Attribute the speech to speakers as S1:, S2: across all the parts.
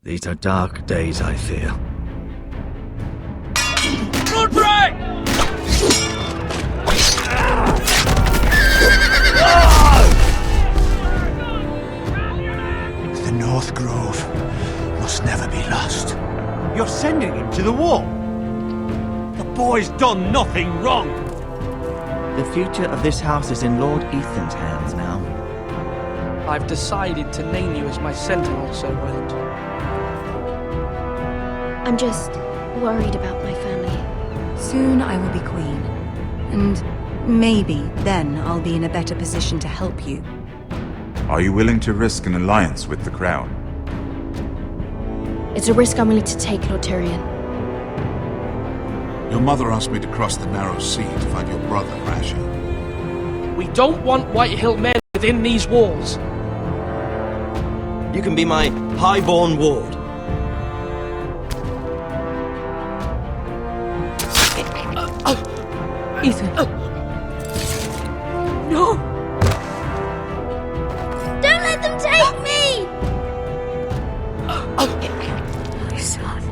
S1: These are dark days, I fear.
S2: Roderick!
S3: The North Grove must never be lost.
S2: You're sending him to the war? The boy's done nothing wrong.
S4: The future of this house is in Lord Ethan's hands now.
S5: I've decided to name you as my sentinel, Sir Willard.
S6: I'm just worried about my family.
S7: Soon I will be queen. And maybe then I'll be in a better position to help you.
S8: Are you willing to risk an alliance with the Crown?
S6: It's a risk I'm willing to take, Lord Tyrion.
S9: Your mother asked me to cross the narrow sea to find your brother, Rasher.
S5: We don't want Whitehill men within these walls.
S4: You can be my highborn ward.
S7: Ethan.
S6: No! Don't let them take me!
S7: My son.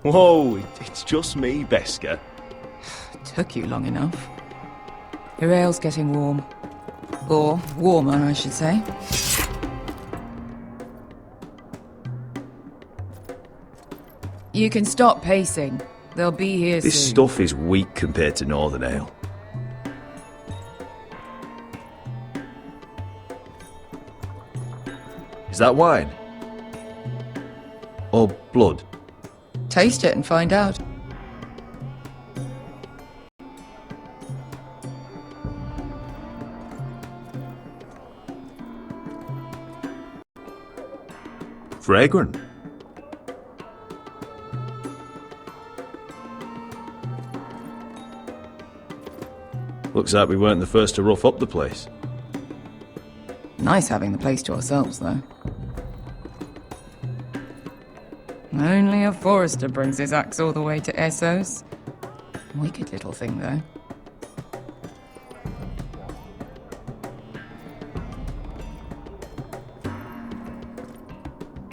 S1: Whoa, it's just me, Beskha.
S10: Took you long enough. Your ale's getting warm. Or warmer, I should say. You can stop pacing. They'll be here
S1: This
S10: soon.
S1: stuff is weak compared to Northern Ale. Is that wine? Or blood?
S10: Taste it and find out.
S1: Fragrant. Looks like we weren't the first to rough up the place.
S10: Nice having the place to ourselves, though. Only a forester brings his axe all the way to Essos. Wicked little thing, though.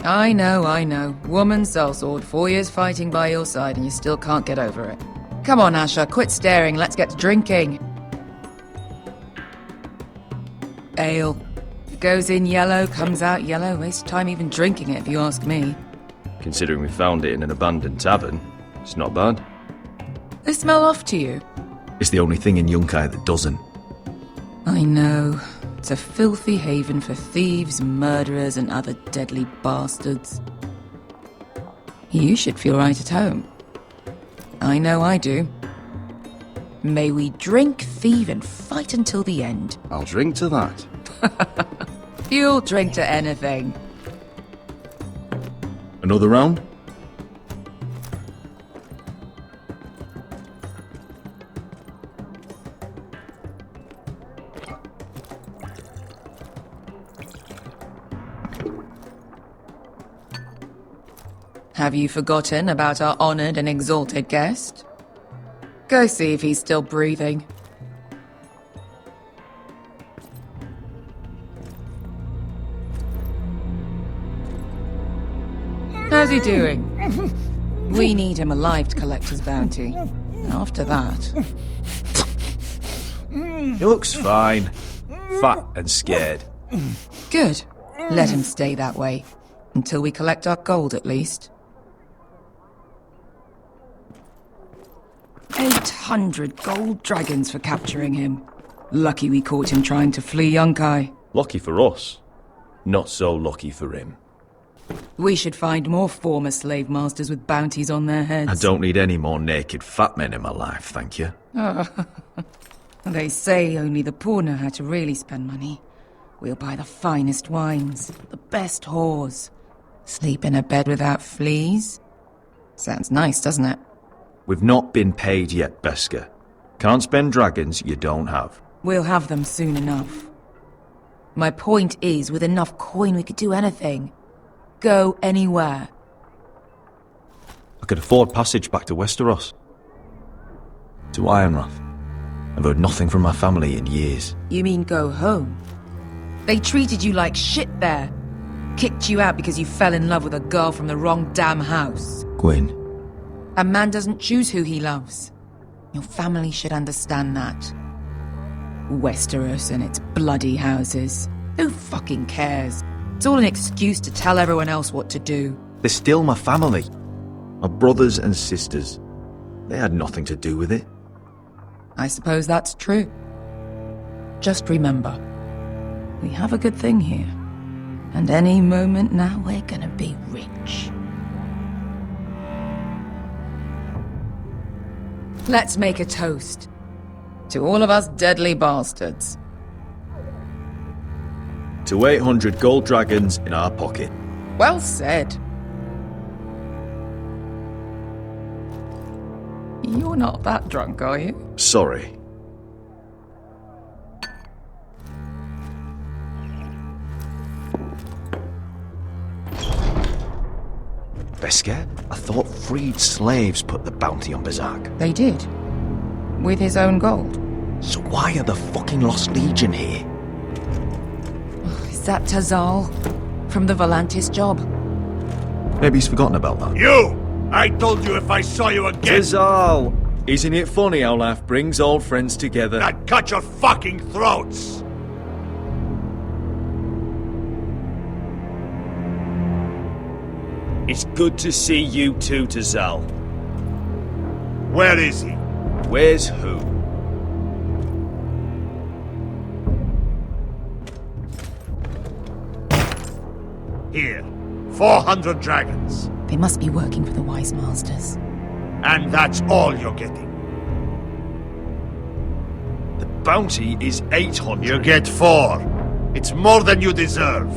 S10: I know. Woman sellsword, 4 years fighting by your side and you still can't get over it. Come on, Asher, quit staring, let's get to drinking. Ale. Goes in yellow, comes out yellow. Waste time even drinking it, if you ask me.
S1: Considering we found it in an abandoned tavern, it's not bad.
S10: They smell off to you.
S1: It's the only thing in Yunkai that doesn't.
S10: I know. It's a filthy haven for thieves, murderers, and other deadly bastards. You should feel right at home. I know I do. May we drink, thieve, and fight until the end.
S1: I'll drink to that.
S10: You'll drink to anything.
S1: Another round?
S10: Have you forgotten about our honoured and exalted guest? Go see if he's still breathing. How's he doing? We need him alive to collect his bounty. After that...
S1: He looks fine. Fat and scared.
S10: Good. Let him stay that way. Until we collect our gold, at least. 800 gold dragons for capturing him. Lucky we caught him trying to flee Yunkai.
S1: Lucky for us. Not so lucky for him.
S10: We should find more former slave masters with bounties on their heads.
S1: I don't need any more naked fat men in my life, thank you.
S10: They say only the poor know how to really spend money. We'll buy the finest wines, the best whores. Sleep in a bed without fleas. Sounds nice, doesn't it?
S1: We've not been paid yet, Beskar. Can't spend dragons you don't have.
S10: We'll have them soon enough. My point is, with enough coin we could do anything. Go anywhere.
S1: I could afford passage back to Westeros. To Ironrath. I've heard nothing from my family in years.
S10: You mean go home? They treated you like shit there. Kicked you out because you fell in love with a girl from the wrong damn house.
S1: Gwyn.
S10: A man doesn't choose who he loves. Your family should understand that. Westeros and its bloody houses. Who fucking cares? It's all an excuse to tell everyone else what to do.
S1: They're still my family. My brothers and sisters. They had nothing to do with it.
S10: I suppose that's true. Just remember, we have a good thing here. And any moment now we're gonna be rich. Let's make a toast. To all of us deadly bastards.
S1: To 800 gold dragons in our pocket.
S10: Well said. You're not that drunk, are you?
S1: Sorry. Beskar, I thought freed slaves put the bounty on Berserk.
S10: They did. With his own gold.
S1: So why are the fucking Lost Legion here?
S10: Is that Tazal? From the Volantis job?
S1: Maybe he's forgotten about that.
S2: You! I told you if I saw you again,
S1: Tazal! Isn't it funny how life brings old friends together?
S2: I'd cut your fucking throats!
S1: It's good to see you too, Tazal.
S2: Where is he?
S1: Where's who?
S2: Here. 400 dragons.
S10: They must be working for the Wise Masters.
S2: And that's all you're getting.
S1: The bounty is 800.
S2: You get 4. It's more than you deserve.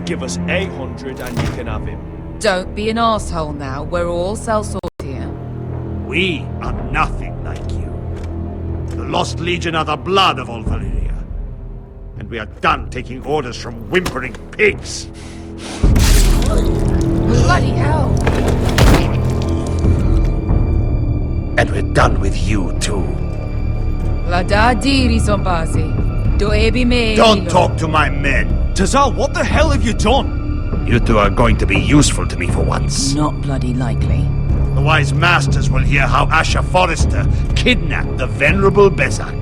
S1: Give us 800 and you can have him.
S10: Don't be an asshole now. We're all sellswords here.
S2: We are nothing like you. The Lost Legion are the blood of all Valyria. And we are done taking orders from whimpering pigs.
S10: Bloody hell!
S2: And we're done with you too.
S10: La da diri sombasi. Do ebi me.
S2: Don't talk to my men.
S1: Tazal, what the hell have you done?
S2: You two are going to be useful to me for once.
S10: Not bloody likely.
S2: The Wise Masters will hear how Asher Forrester kidnapped the venerable Bezzak.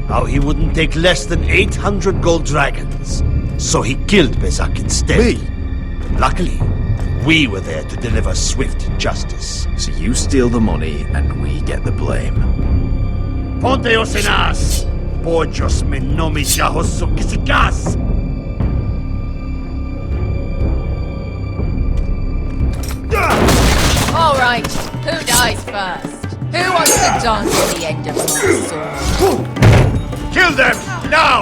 S2: How he wouldn't take less than 800 gold dragons. So he killed Bezzak instead.
S1: Me?
S2: Luckily, we were there to deliver swift justice.
S1: So you steal the money and we get the blame.
S2: Ponteos en as! Pojos me nomi jahosu kisikas!
S10: All right, who dies first? Who wants to dance at the end of my sword?
S2: Kill them! Now!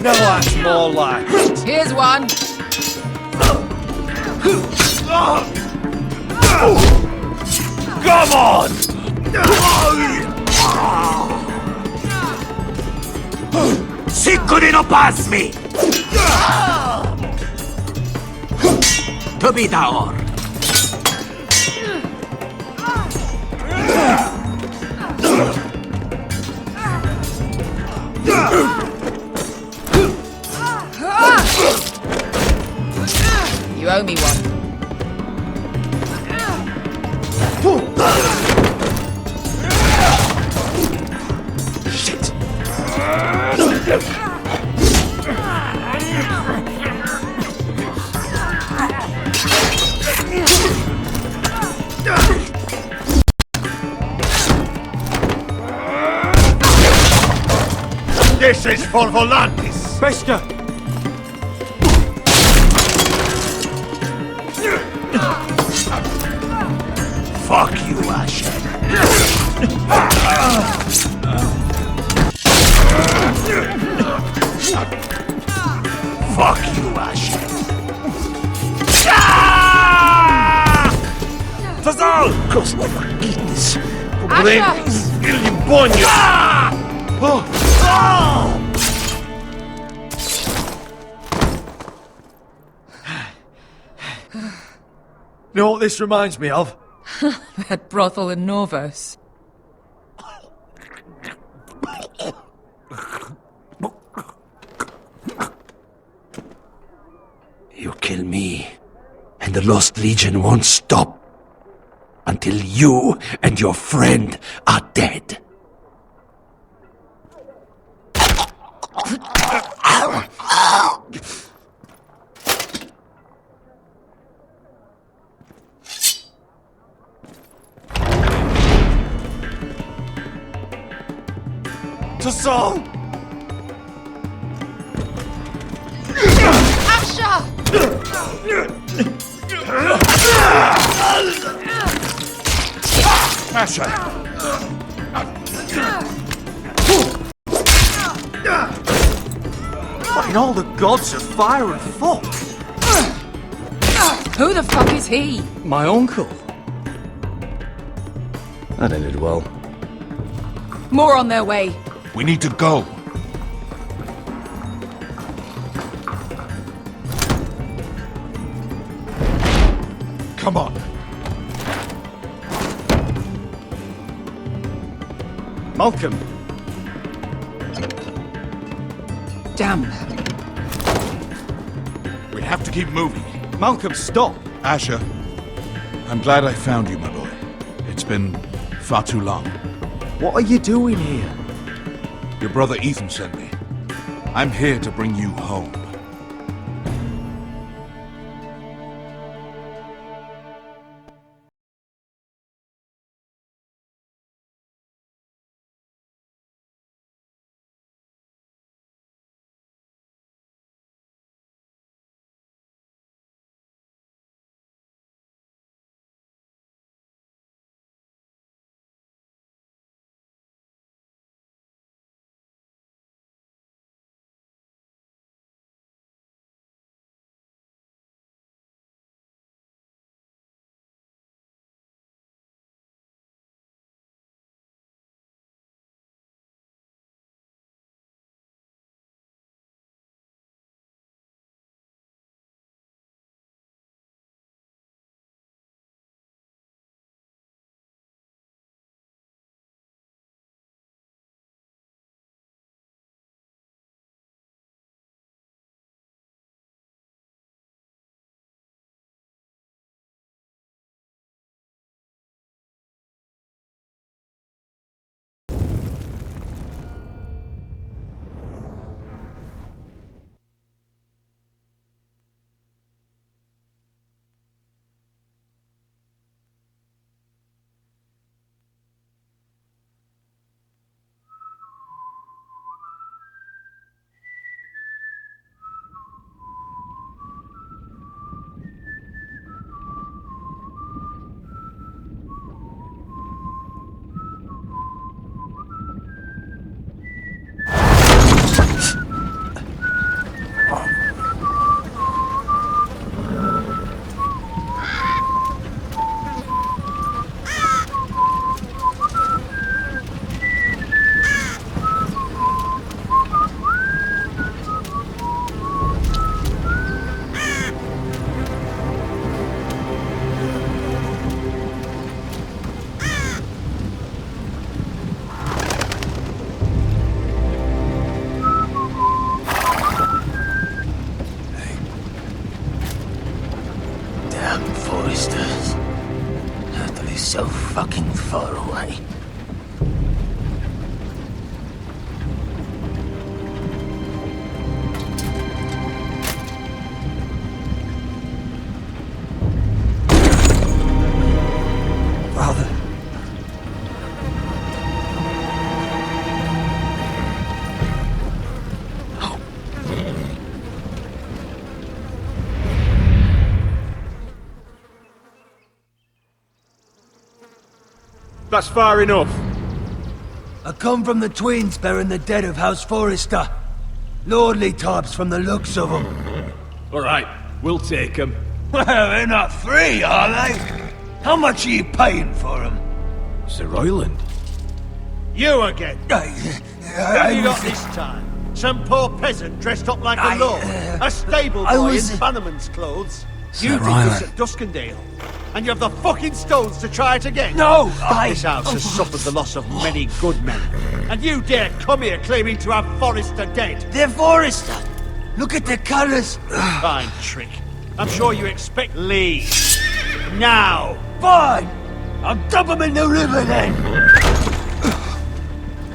S1: No, that's more like.
S10: Here's one.
S2: Come on! Sicuri no pass me! To be daor.
S10: You owe me one.
S2: Shit! message for Volantis!
S1: Bester!
S2: Fuck you, Asher. Fuck you, Asher. Fazal! Cos la faquitis. Comprendis? Il limbogno!
S1: You know what this reminds me of?
S10: That brothel in Norvos.
S2: You kill me, and the Lost Legion won't stop until you and your friend are dead.
S1: To Saul!
S9: Asher!
S1: What in all the gods of fire and fuck?
S10: Who the fuck is he?
S1: My uncle. That ended well.
S10: More on their way.
S9: We need to go. Come on.
S1: Malcolm!
S10: Damn.
S9: We have to keep moving.
S1: Malcolm, stop!
S9: Asher, I'm glad I found you, my boy. It's been far too long.
S1: What are you doing here?
S9: Your brother Ethan sent me. I'm here to bring you home.
S11: That's far enough.
S3: I come from the twins bearing the dead of House Forrester. Lordly types from the looks of them.
S11: All right, we'll take them.
S3: Well, they're not free, are they? How much are you paying for them?
S11: Sir Royland.
S2: You again. Who have you got this time? Some poor peasant dressed up like a lord? A stable boy in Bannerman's clothes? You did this at Duskendale. And you have the fucking stones to try it again?
S3: No,
S2: This house has suffered the loss of many good men. And you dare come here claiming to have Forrester dead?
S3: They're Forrester. Look at the colours.
S2: Fine trick. I'm sure you expect leave. Now.
S3: Fine. I'll dump them in the river then.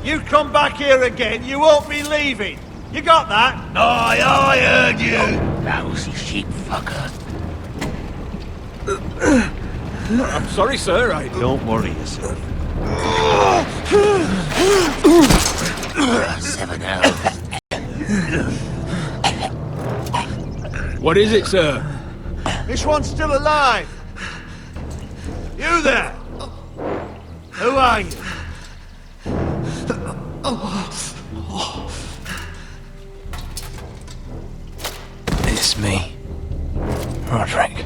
S2: You come back here again, you won't be leaving. You got that?
S3: Aye, I heard you. Lousy sheep fucker.
S11: I'm sorry, sir.
S2: Don't worry yourself.
S3: 7 hours.
S11: What is it, sir?
S2: This one's still alive. You there? Who are you?
S3: It's me. Roderick.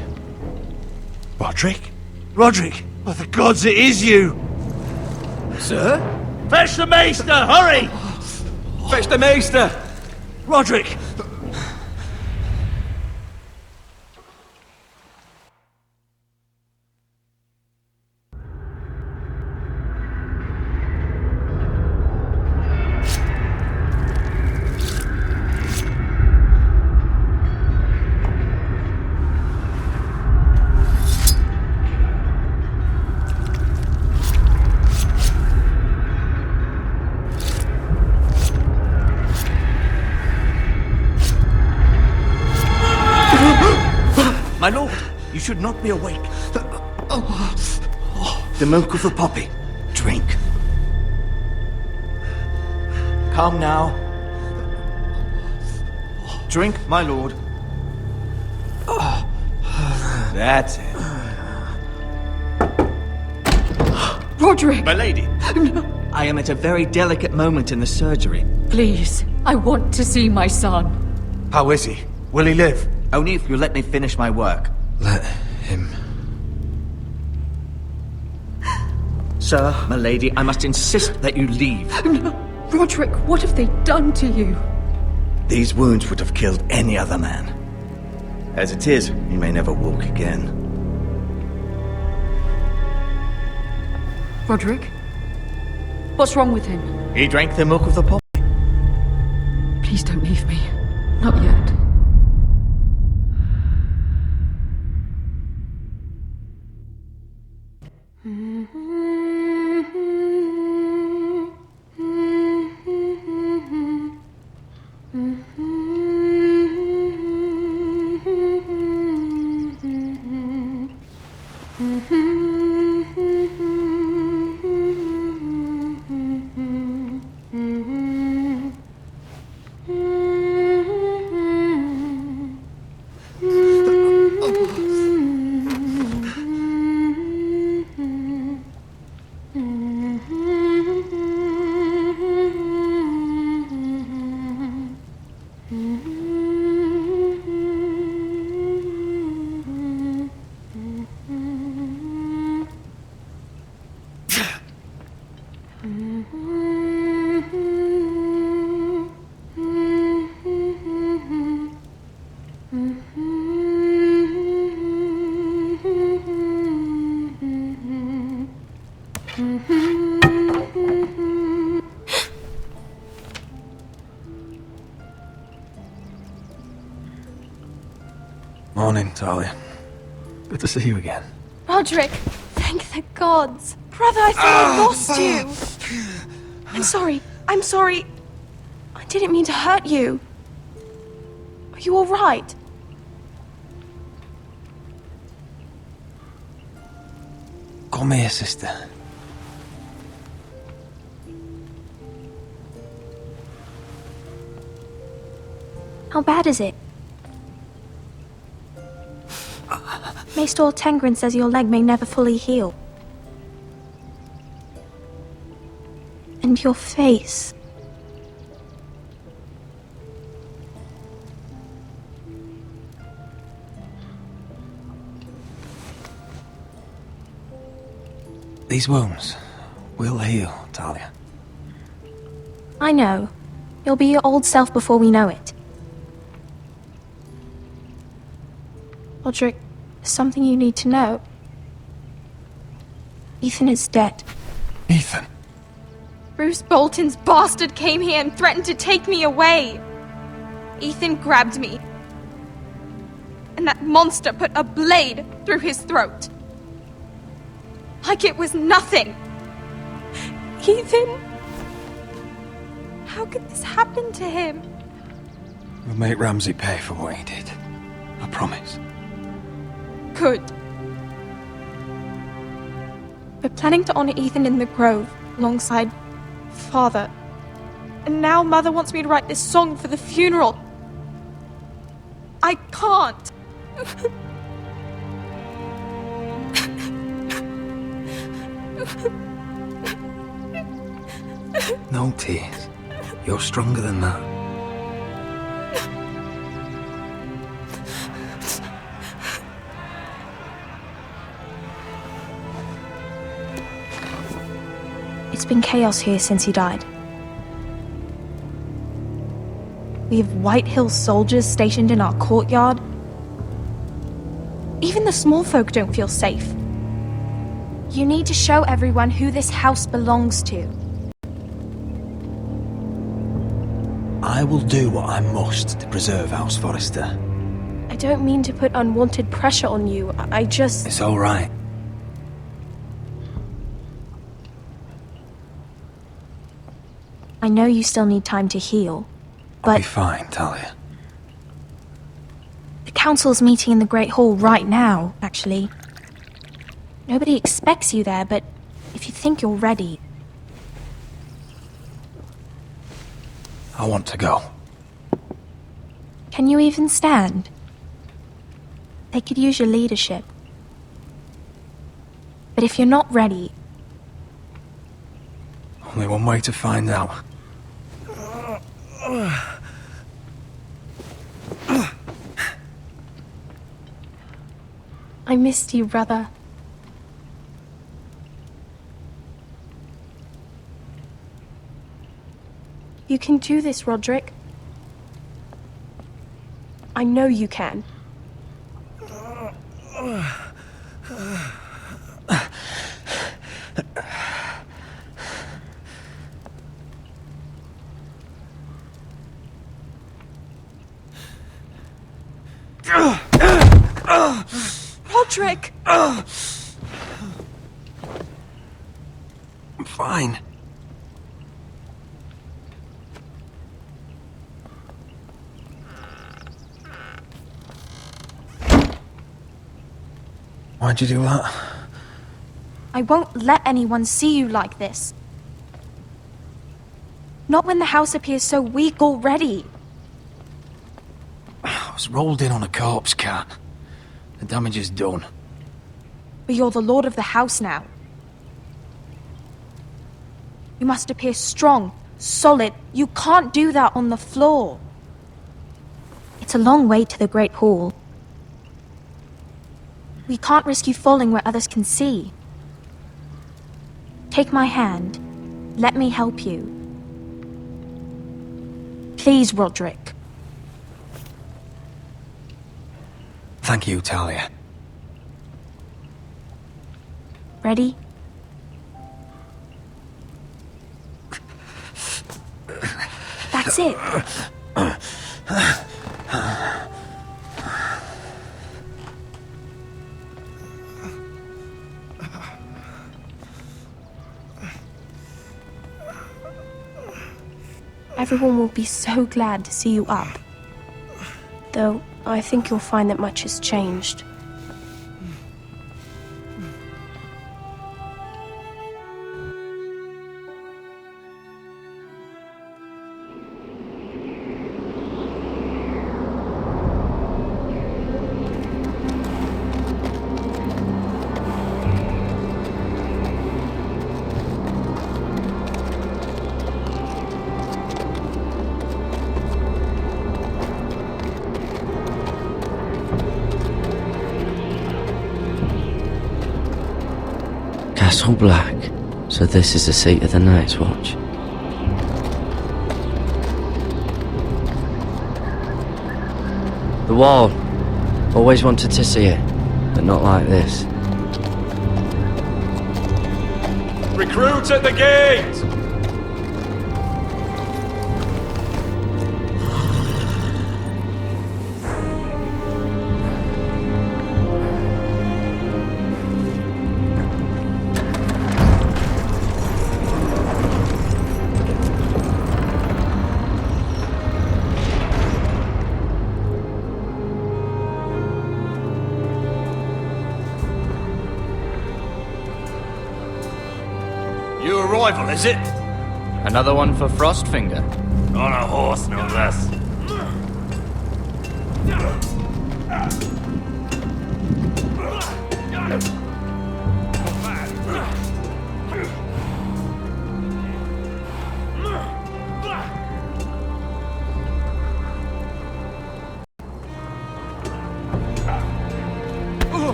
S2: Roderick? Roderick? By the gods, it is you!
S11: Sir?
S2: Fetch the maester, hurry!
S11: Fetch the maester!
S2: Roderick!
S4: My lord, you should not be awake. The milk of the poppy. Drink. Calm now. Drink, my lord. That's it.
S12: Roderick!
S4: My lady.
S12: No.
S4: I am at a very delicate moment in the surgery.
S12: Please, I want to see my son.
S3: How is he? Will he live?
S4: Only if you let me finish my work.
S3: Let him.
S4: Sir, my lady, I must insist that you leave.
S12: No. Roderick, what have they done to you?
S4: These wounds would have killed any other man. As it is, he may never walk again.
S12: Roderick? What's wrong with him?
S4: He drank the milk of the poppy.
S12: Please don't leave me. Not yet.
S3: Morning, Talia. Good to see you again.
S6: Roderick, thank the gods. Brother, I thought I lost you. I'm sorry. I'm sorry. I didn't mean to hurt you. Are you all right?
S3: Come here, sister.
S6: How bad is it? Maester Tengrin says your leg may never fully heal. And your face.
S3: These wounds will heal, Talia.
S6: I know. You'll be your old self before we know it. Roderick, there's something you need to know. Ethan is dead.
S3: Ethan?
S6: Bruce Bolton's bastard came here and threatened to take me away. Ethan grabbed me. And that monster put a blade through his throat. Like it was nothing. Ethan... How could this happen to him?
S3: We'll make Ramsay pay for what he did. I promise.
S6: Good. We're planning to honor Ethan in the Grove, alongside Father. And now Mother wants me to write this song for the funeral. I can't.
S3: No tears. You're stronger than that.
S6: It's been chaos here since he died. We have White Hill soldiers stationed in our courtyard. Even the small folk don't feel safe. You need to show everyone who this house belongs to.
S3: I will do what I must to preserve House Forrester.
S6: I don't mean to put unwanted pressure on you. I just...
S3: It's all right.
S6: I know you still need time to heal, but...
S3: I'll be fine, Talia.
S6: The council's meeting in the Great Hall right now, actually. Nobody expects you there, but if you think you're ready...
S3: I want to go.
S6: Can you even stand? They could use your leadership. But if you're not ready...
S3: Only one way to find out.
S6: I missed you, brother. You can do this, Roderick. I know you can. Roderick!
S3: I'm fine. Why'd you do that?
S6: I won't let anyone see you like this. Not when the house appears so weak already.
S3: I was rolled in on a corpse cart. The damage is done.
S6: But you're the lord of the house now. You must appear strong, solid. You can't do that on the floor. It's a long way to the Great Hall. We can't risk you falling where others can see. Take my hand. Let me help you. Please, Roderick.
S3: Thank you, Talia.
S6: Ready? That's it. Everyone will be so glad to see you up. Though, I think you'll find that much has changed.
S13: Castle Black. So this is the seat of the Night's Watch. The Wall. Always wanted to see it, but not like this.
S11: Recruits at the gate!
S2: New arrival, is it?
S14: Another one for Frostfinger.
S2: On a horse, no less.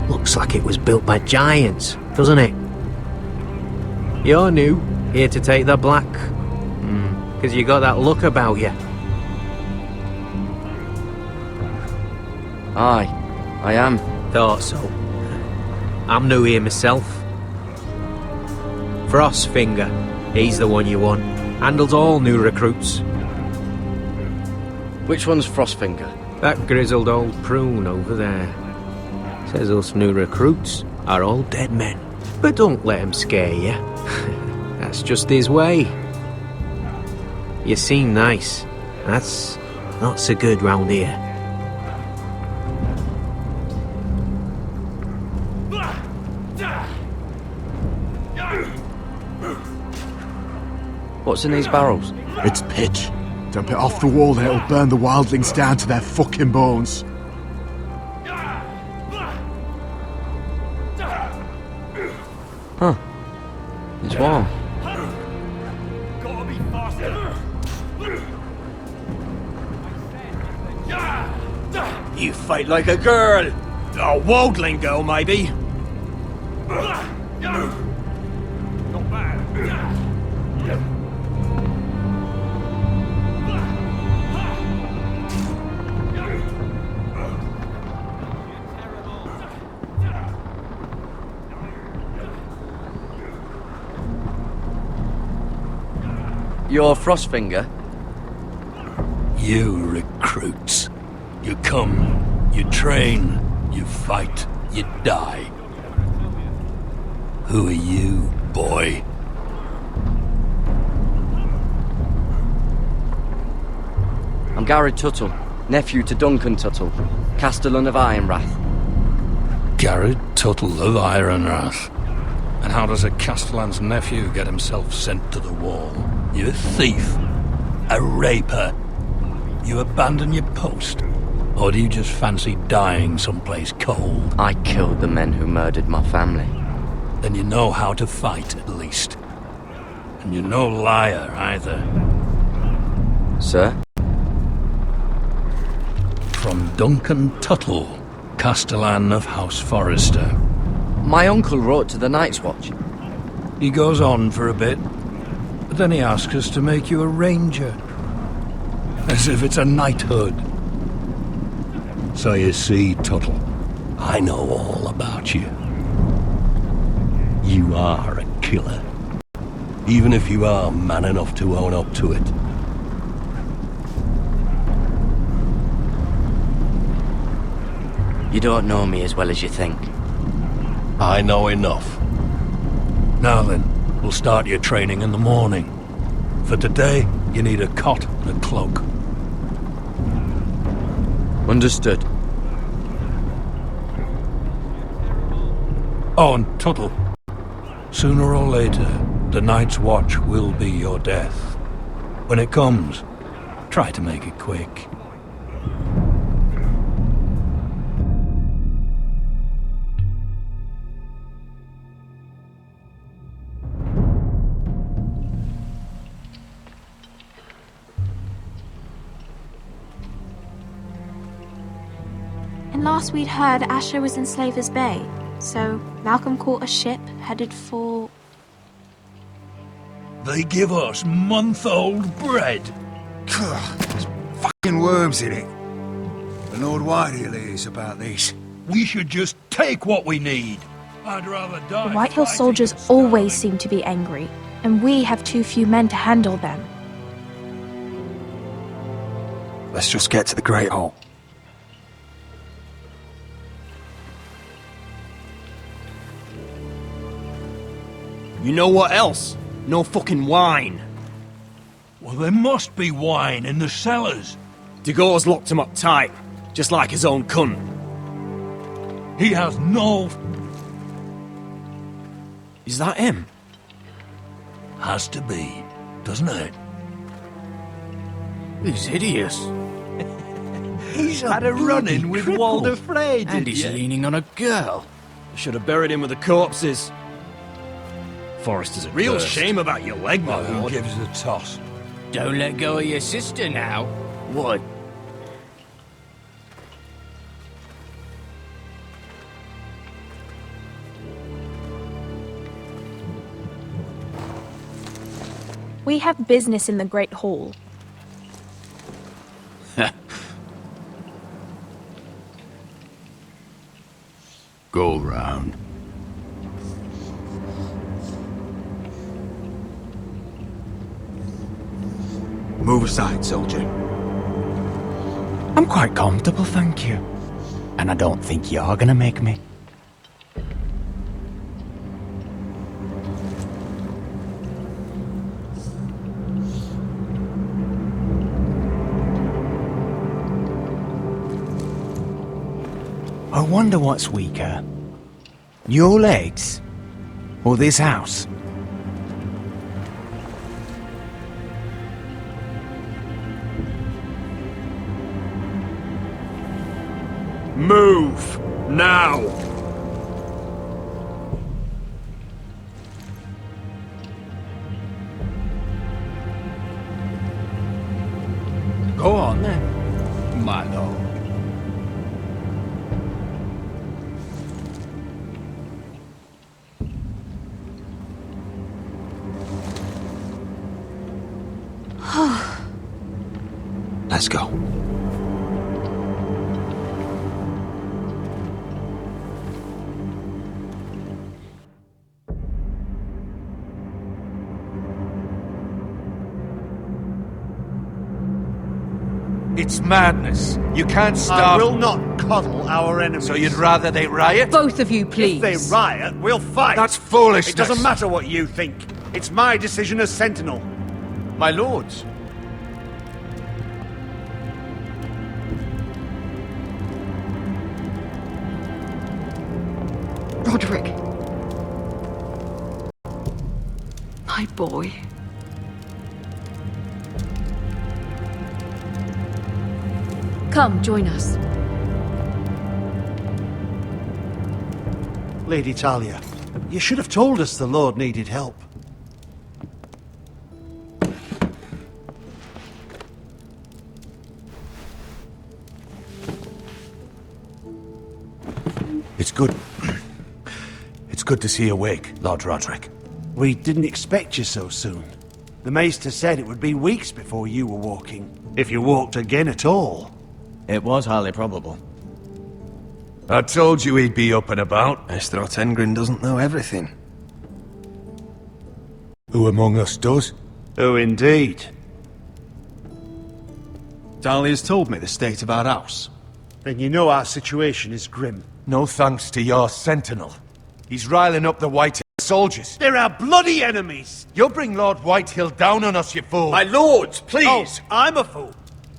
S15: Looks like it was built by giants, doesn't it? You're new, here to take the black. Because you got that look about you.
S13: Aye, I am.
S15: Thought so. I'm new here myself. Frostfinger, he's the one you want. Handles all new recruits.
S13: Which one's Frostfinger?
S15: That grizzled old prune over there. Says us new recruits are all dead men. But don't let him scare you. That's just his way. You seem nice. That's not so good round here.
S13: What's in these barrels?
S16: It's pitch. Dump it off the wall and it'll burn the wildlings down to their fucking bones.
S13: Huh. It's warm.
S2: Gotta be faster. You fight like a girl. A wildling girl, maybe. Not bad.
S13: You're Frostfinger?
S17: You recruits. You come, you train, you fight, you die. Who are you, boy?
S13: I'm Gary Tuttle, nephew to Duncan Tuttle, Castellan of Ironrath.
S17: Garrett Tuttle of Ironrath. And how does a Castellan's nephew get himself sent to the wall? You a thief? A raper? You abandon your post? Or do you just fancy dying someplace cold?
S13: I killed the men who murdered my family.
S17: Then you know how to fight, at least. And you're no liar, either.
S13: Sir?
S17: From Duncan Tuttle, Castellan of House Forrester.
S13: My uncle wrote to the Night's Watch.
S17: He goes on for a bit, but then he asks us to make you a ranger. As if it's a knighthood. So you see, Tuttle, I know all about you. You are a killer. Even if you are man enough to own up to it.
S13: You don't know me as well as you think.
S17: I know enough. Now then, we'll start your training in the morning. For today, you need a cot and a cloak.
S13: Understood.
S17: Oh, and Tuttle. Sooner or later, the Night's Watch will be your death. When it comes, try to make it quick.
S6: last we'd heard, Asher was in Slaver's Bay, so Malcolm caught a ship headed for...
S17: They give us month-old bread.
S3: There's fucking worms in it. The Lord Whitehill is about this.
S17: We should just take what we need. I'd rather die.
S6: The Whitehill soldiers always seem to be angry, and we have too few men to handle them.
S3: Let's just get to the Great Hall.
S18: You know what else? No fucking wine.
S17: Well, there must be wine in the cellars.
S18: Degor's locked him up tight, just like his own cunt.
S17: He has no...
S18: Is that him?
S17: Has to be, doesn't it?
S18: He's hideous.
S17: He's had a run-in with Walder Frey,
S18: And he's leaning on a girl. Should have buried him with the corpses. Forrester's a real shame about your leg, my
S17: Who
S18: lord.
S17: gives a toss?
S14: Don't let go of your sister now.
S18: What?
S6: We have business in the Great Hall.
S19: Go round.
S18: Move aside, soldier. I'm quite comfortable, thank you. And I don't think you're gonna make me. I wonder what's weaker. Your legs? Or this house? Move! Now! Go on then, my lord. Let's go.
S20: It's madness. You can't
S2: I
S20: stop...
S2: will not coddle our enemies.
S20: So you'd rather they riot?
S12: Both of you, please.
S2: If they riot, we'll fight.
S20: That's foolishness.
S2: It doesn't matter what you think. It's my decision as Sentinel.
S20: My lords.
S12: Roderick. My boy. Come, join us.
S2: Lady Talia, you should have told us the Lord needed help.
S20: It's good. It's good to see you awake, Lord Roderick.
S2: We didn't expect you so soon. The Maester said it would be weeks before you were walking, if you walked again at all.
S4: It was highly probable.
S20: I told you he'd be up and about.
S18: Maester Otengrin doesn't know everything.
S20: Who among us does?
S2: Oh, indeed.
S4: Talia's told me the state of our house.
S2: Then you know our situation is grim.
S20: No thanks to your sentinel. He's riling up the Whitehill soldiers.
S2: They're our bloody enemies!
S20: You'll bring Lord Whitehill down on us, you fool!
S18: My lords, please!
S2: Oh, I'm a fool.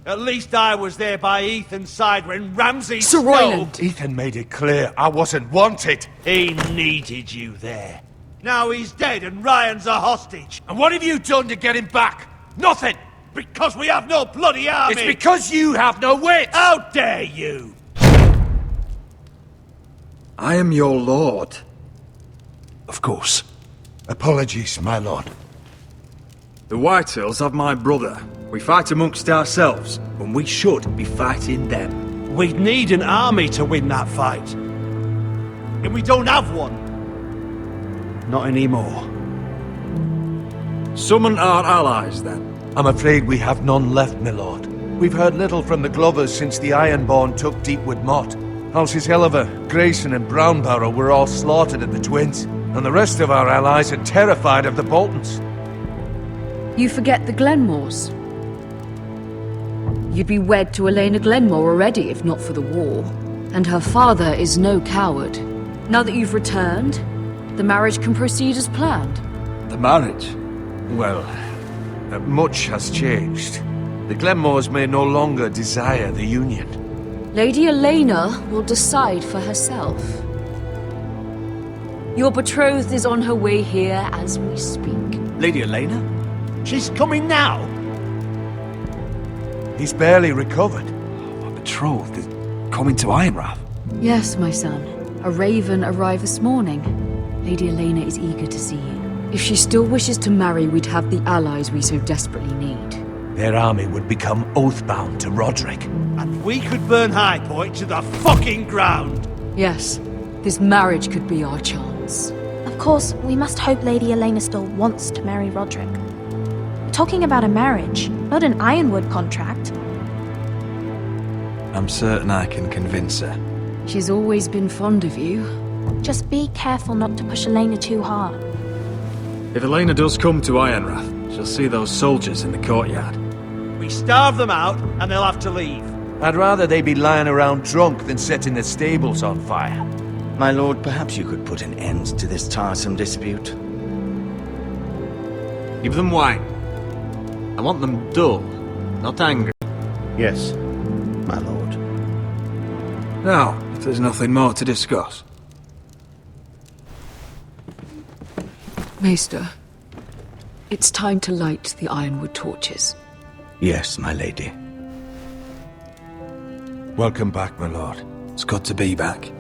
S2: At least I was there by Ethan's side when Ramsay
S12: Sir Royland!
S20: Ethan made it clear I wasn't wanted.
S2: He needed you there. Now he's dead and Ryan's a hostage.
S20: And what have you done to get him back? Nothing!
S2: Because we have no bloody army!
S20: It's because you have no wit!
S2: How dare you!
S18: I am your lord.
S20: Of course. Apologies, my lord.
S18: The Whitehills have my brother. We fight amongst ourselves, when we should be fighting them.
S2: We'd need an army to win that fight. And we don't have one. Not anymore.
S20: Summon our allies, then.
S3: I'm afraid we have none left, my lord. We've heard little from the Glovers since the Ironborn took Deepwood Motte. Houses Helliver, Grayson and Brownbarrow were all slaughtered at the Twins, and the rest of our allies are terrified of the Boltons.
S12: You forget the Glenmores. You'd be wed to Elena Glenmore already if not for the war. And her father is no coward. Now that you've returned, the marriage can proceed as planned.
S20: The marriage?
S3: Well, much has changed. The Glenmores may no longer desire the union.
S12: Lady Elena will decide for herself. Your betrothed is on her way here as we speak.
S1: Lady Elena?
S2: She's coming now.
S3: He's barely recovered.
S1: My betrothed is coming to Ironrath.
S12: Yes, my son. A raven arrived this morning. Lady Elena is eager to see you. If she still wishes to marry, we'd have the allies we so desperately need.
S3: Their army would become oath-bound to Roderick.
S2: And we could burn High Point to the fucking ground.
S12: Yes, this marriage could be our chance.
S6: Of course, we must hope Lady Elena still wants to marry Roderick. We're talking about a marriage, not an Ironwood contract.
S1: I'm certain I can convince her.
S12: She's always been fond of you.
S6: Just be careful not to push Elena too hard.
S20: If Elena does come to Ironrath, she'll see those soldiers in the courtyard.
S2: We starve them out, and they'll have to leave.
S3: I'd rather they be lying around drunk than setting the stables on fire.
S4: My lord, perhaps you could put an end to this tiresome dispute.
S20: Give them wine. I want them dull, not angry.
S4: Yes, my lord.
S20: Now, if there's nothing more to discuss.
S12: Maester, it's time to light the Ironwood torches.
S4: Yes, my lady.
S3: Welcome back, my lord.
S20: It's good to be back.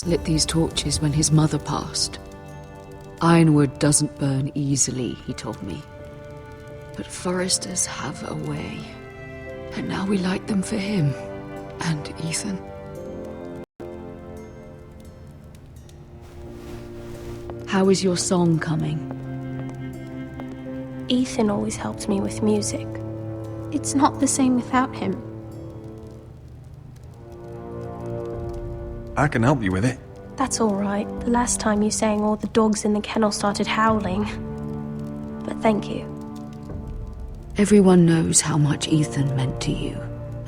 S12: Lit these torches when his mother passed. Ironwood doesn't burn easily, he told me. But foresters have a way. And now we light them for him. And Ethan. How is your song coming?
S6: Ethan always helps me with music. It's not the same without him.
S1: I can help you with it.
S6: That's all right. The last time you sang, all the dogs in the kennel started howling. But thank you.
S12: Everyone knows how much Ethan meant to you.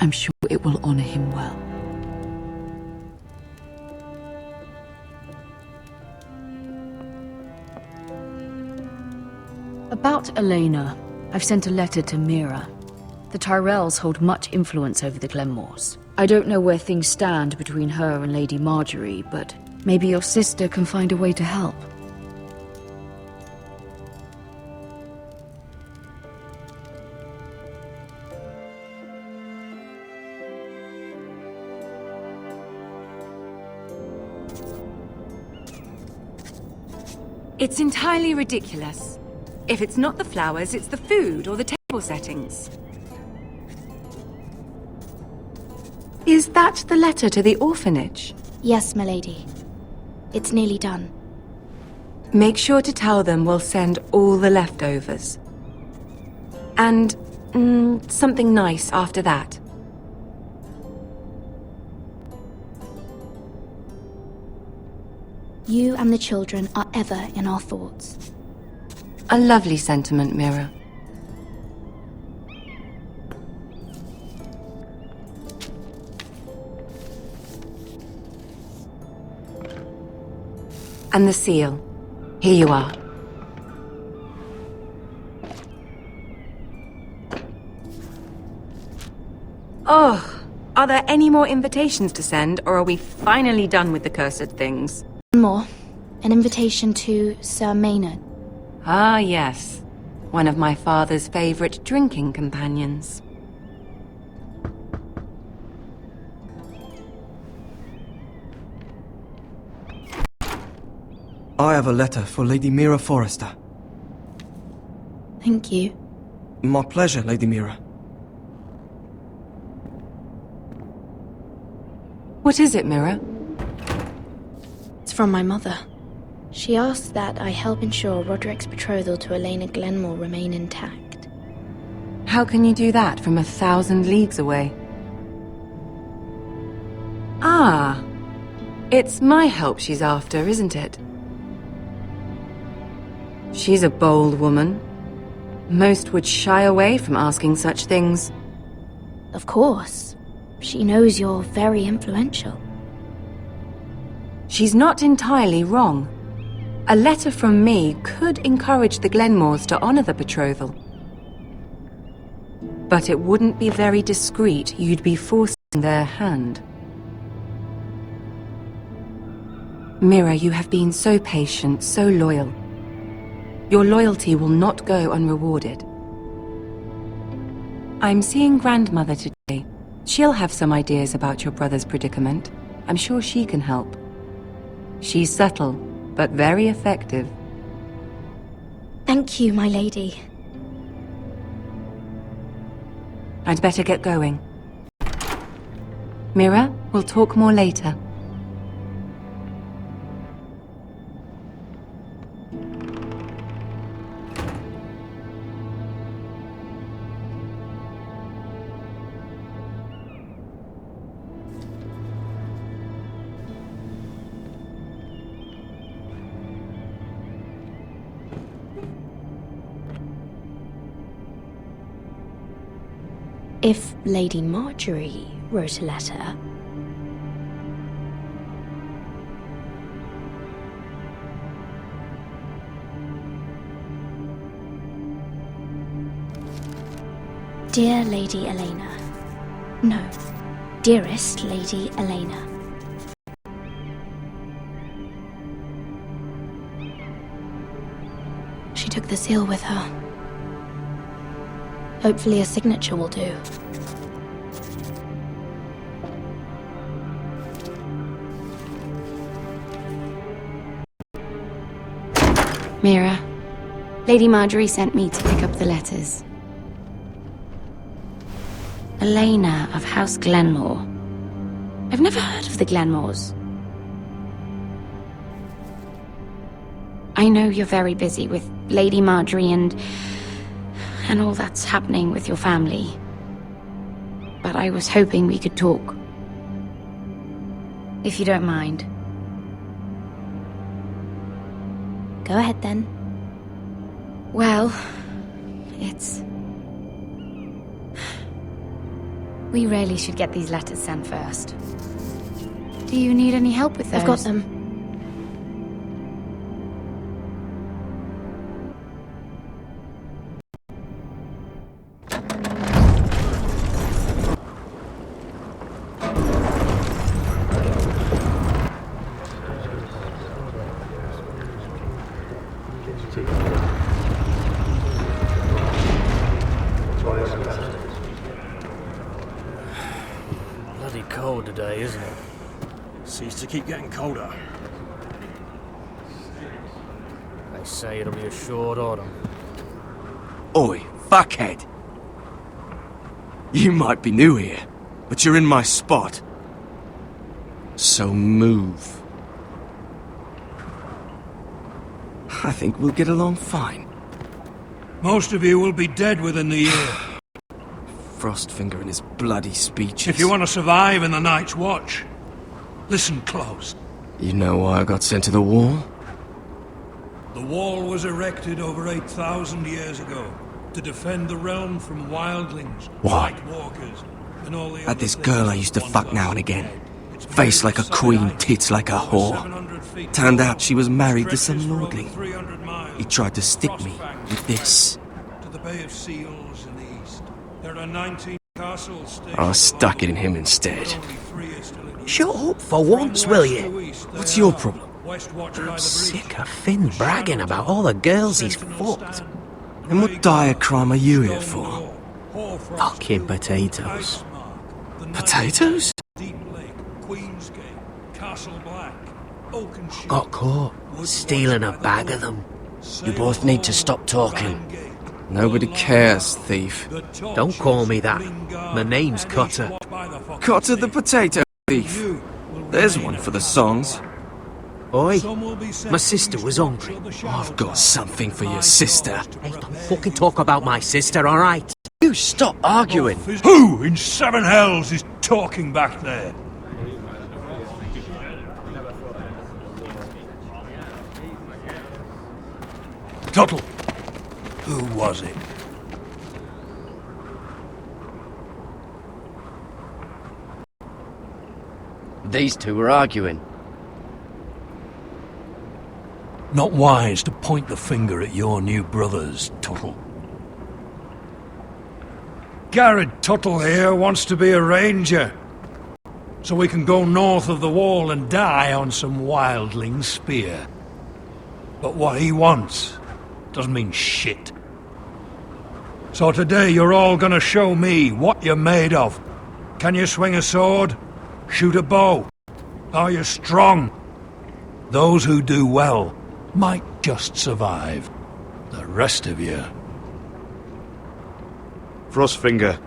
S12: I'm sure it will honor him well. About Elena, I've sent a letter to Mira. The Tyrells hold much influence over the Glenmores. I don't know where things stand between her and Lady Marjorie, but maybe your sister can find a way to help.
S7: It's entirely ridiculous. If it's not the flowers, it's the food or the table settings. Is that the letter to the orphanage?
S6: Yes, my lady. It's nearly done.
S7: Make sure to tell them we'll send all the leftovers. And something nice after that.
S6: You and the children are ever in our thoughts.
S7: A lovely sentiment, Mira. And the seal. Here you are. Oh, are there any more invitations to send, or are we finally done with the cursed things?
S6: One more. An invitation to Sir Maynard.
S7: Ah, yes. One of my father's favorite drinking companions.
S21: I have a letter for Lady Mira Forrester.
S6: Thank you.
S21: My pleasure, Lady Mira.
S7: What is it, Mira?
S22: It's from my mother. She asks that I help ensure Roderick's betrothal to Elena Glenmore remain intact.
S7: How can you do that from 1,000 leagues away? Ah, it's my help she's after, isn't it? She's a bold woman. Most would shy away from asking such things.
S22: Of course. She knows you're very influential.
S7: She's not entirely wrong. A letter from me could encourage the Glenmores to honor the betrothal. But it wouldn't be very discreet. You'd be forcing their hand. Mira, you have been so patient, so loyal. Your loyalty will not go unrewarded. I'm seeing Grandmother today. She'll have some ideas about your brother's predicament. I'm sure she can help. She's subtle, but very effective.
S22: Thank you, my lady.
S7: I'd better get going. Mira, we'll talk more later.
S22: If Lady Marjorie wrote a letter... Dear Lady Elena. No. Dearest Lady Elena. She took the seal with her. Hopefully a signature will do.
S23: Mira, Lady Marjorie sent me to pick up the letters. Elena of House Glenmore. I've never heard of the Glenmores. I know you're very busy with Lady Marjorie and all that's happening with your family. But I was hoping we could talk. If you don't mind.
S22: Go ahead then.
S23: Well, it's... We really should get these letters sent first. Do you need any help with those?
S22: I've got them.
S18: Bloody cold today, isn't it? Seems to keep getting colder. They say it'll be a short autumn.
S21: Oi, fuckhead! You might be new here, but you're in my spot. So move. I think we'll get along fine.
S17: Most of you will be dead within the year.
S21: Frostfinger and his bloody speeches.
S17: If you want to survive in the Night's Watch, listen close.
S21: You know why I got sent to the wall?
S17: The wall was erected over 8,000 years ago to defend the realm from wildlings,
S21: Why?
S17: White Walkers, and all the
S21: Had this girl I used to fuck now and again. Face like a queen, tits like a whore. Turned out she was married to some lordling. He tried to stick me with this.
S17: To the Bay of Seals in the east. There are 19 castles.
S21: I stuck it in him instead.
S15: Shut up for once, will you?
S21: What's your problem?
S15: I'm sick of Finn bragging about all the girls he's fucked.
S21: And what dire crime are you here for?
S15: Fucking potatoes.
S21: Potatoes?
S17: Deep Lake, Queensgate, Castle Black.
S15: Got caught stealing a bag of them.
S13: You both need to stop talking.
S21: Nobody cares, thief.
S15: Don't call me that. My name's Cutter.
S21: Cutter the potato thief. There's one for the songs.
S15: Oi, my sister was hungry.
S21: I've got something for your sister.
S15: Hey, don't fucking talk about my sister, alright?
S13: You stop arguing.
S17: Who in seven hells is talking back there? Tuttle, who was it?
S13: These two were arguing.
S17: Not wise to point the finger at your new brothers, Tuttle. Garrett Tuttle here wants to be a ranger, so we can go north of the wall and die on some wildling spear. But what he wants doesn't mean shit. So today you're all gonna show me what you're made of. Can you swing a sword? Shoot a bow? Are you strong? Those who do well might just survive. The rest of you...
S5: Frostfinger.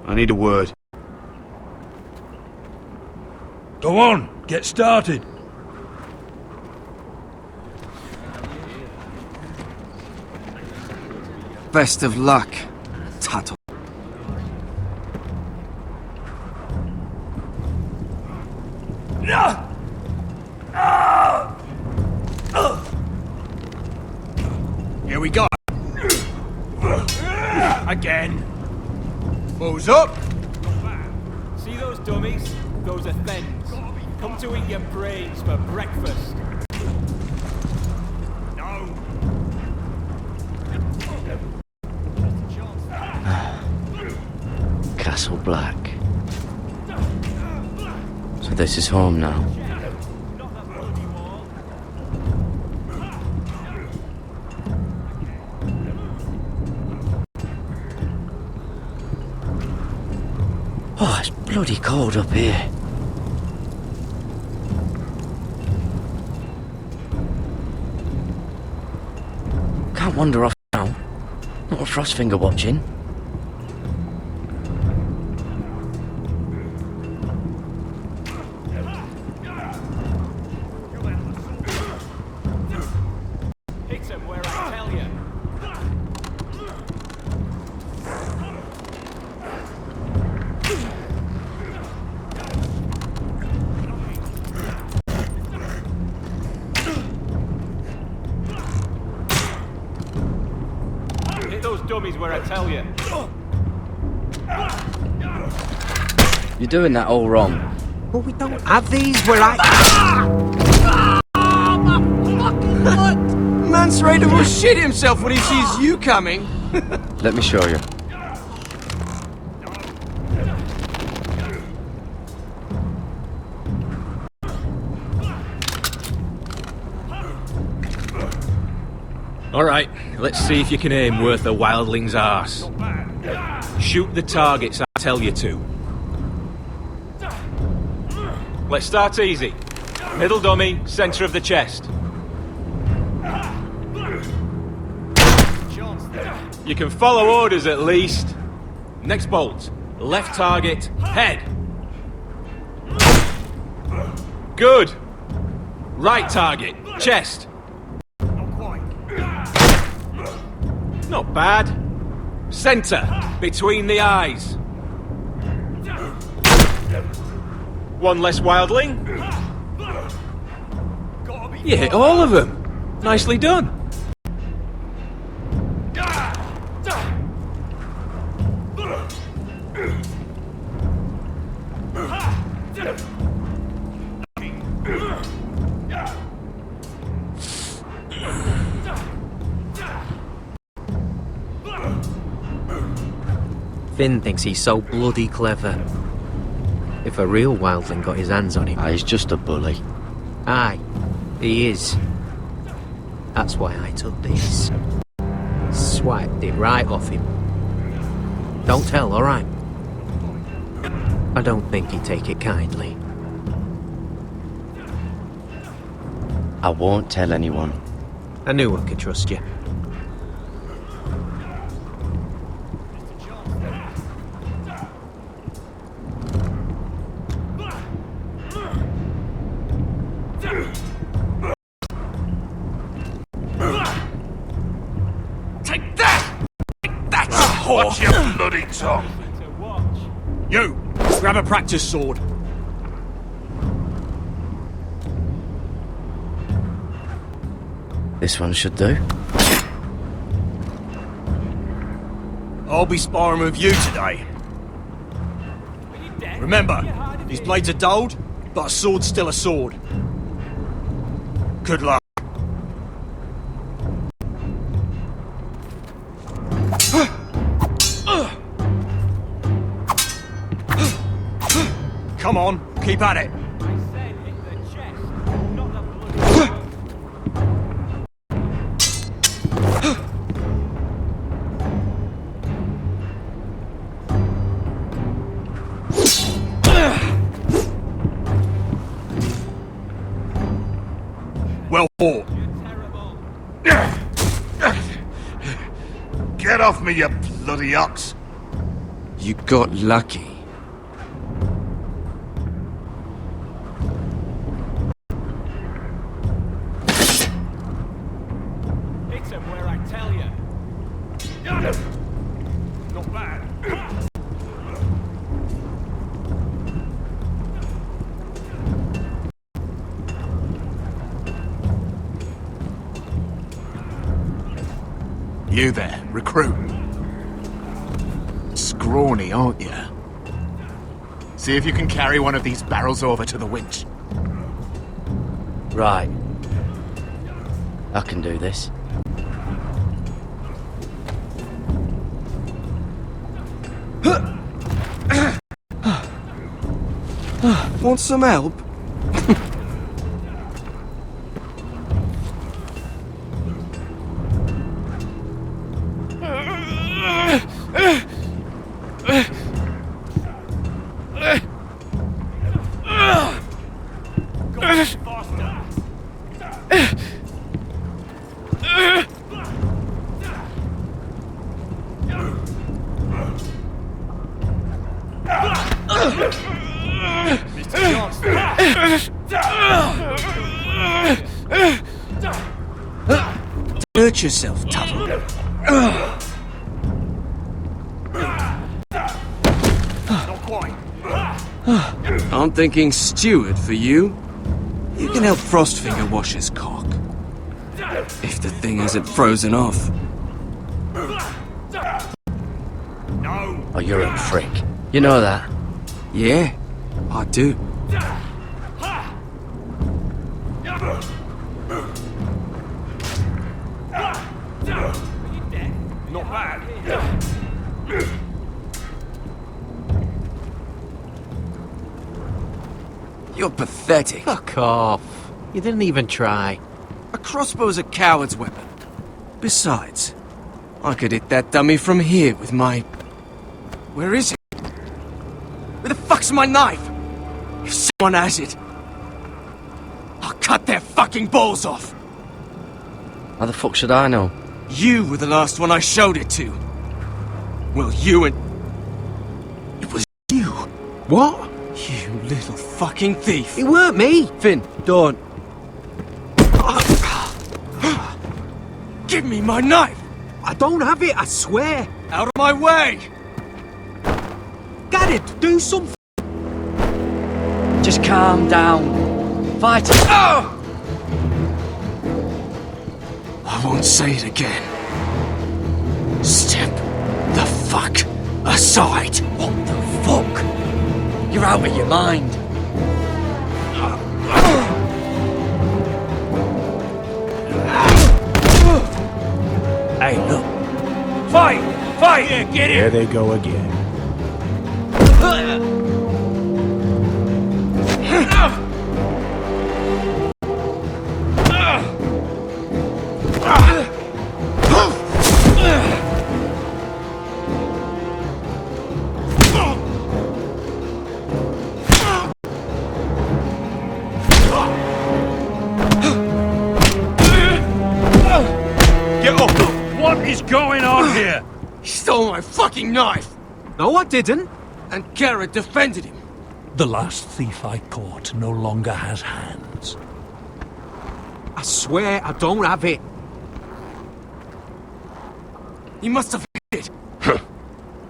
S5: I need a word.
S17: Go on, get started.
S21: Best of luck, Tuttle.
S18: Here we go. Again.
S2: Who's up?
S11: See those dummies? Those are things. Come to eat your brains for breakfast.
S13: Castle Black. So this is home now. Oh, it's bloody cold up here. Can't wander off now. Not a Frostfinger watching.
S11: Hit him where I tell you. Hit those dummies where I tell you.
S13: You're doing that all wrong.
S15: But we don't have these where I...
S21: Man's ready to shit himself when he sees you coming.
S13: Let me show you.
S11: Alright, let's see if you can aim worth a wildling's arse. Shoot the targets I tell you to. Let's start easy. Middle dummy, centre of the chest. You can follow orders at least. Next bolt. Left target, head. Good. Right target, chest. Not bad. Centre, between the eyes. One less wildling. You hit all of them. Nicely done.
S15: Finn thinks he's so bloody clever. If a real wildling got his hands on him...
S13: He's just a bully.
S15: Aye, he is. That's why I took this. Swiped it right off him. Don't tell, alright? I don't think he'd take it kindly.
S13: I won't tell anyone.
S15: I knew I could trust you.
S2: Take that! Take that, you whore!
S18: Watch your bloody tongue! You! Grab a practice sword.
S13: This one should do.
S18: I'll be sparring with you today. Remember, these blades are dulled, but a sword's still a sword. Good luck. Come on, keep at it. Well fought.
S16: Get off me, you bloody ox!
S21: You got lucky.
S18: Hit him where I tell you. Not bad.
S16: You there, recruit. Scrawny, aren't you? See if you can carry one of these barrels over to the winch.
S13: Right. I can do this.
S21: Want some help? Hurt yourself, Tuttle.
S18: Not quite.
S21: I'm thinking steward for you. You can help Frostfinger wash his cock. If the thing hasn't frozen off.
S18: No.
S13: Oh, you're a prick. You know that?
S21: Yeah, I do.
S18: Not bad.
S21: You're pathetic.
S15: Fuck off. You didn't even try.
S21: A crossbow's a coward's weapon. Besides, I could hit that dummy from here with my... Where is it? Where the fuck's my knife? If someone has it, I'll cut their fucking balls off.
S13: How the fuck should I know?
S21: You were the last one I showed it to. Well, you and... It was you.
S15: What?
S21: You little fucking thief.
S15: It weren't me.
S21: Finn, don't. Give me my knife!
S15: I don't have it, I swear.
S21: Out of my way!
S15: Get it, do something.
S13: Just calm down. Fight it.
S21: I won't say it again. Step the fuck aside.
S13: What the fuck? You're out of your mind.
S18: Hey, look. Fight! Fight! Yeah, get it! There they go again.
S17: going on here?
S21: He stole my fucking knife!
S15: No, I didn't.
S21: And Garrett defended him.
S17: The last thief I caught no longer has hands.
S15: I swear I don't have it.
S21: He must have hid it.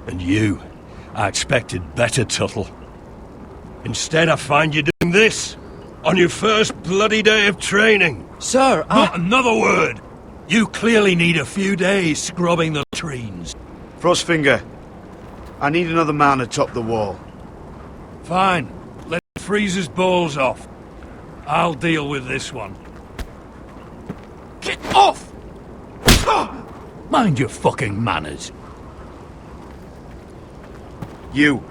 S17: And you, I expected better, Tuttle. Instead, I find you doing this on your first bloody day of training.
S13: Sir,
S17: Not another word! You clearly need a few days scrubbing the latrines.
S5: Frostfinger, I need another man atop the wall.
S17: Fine. Let him freeze his balls off. I'll deal with this one.
S21: Get off!
S17: Mind your fucking manners.
S5: You,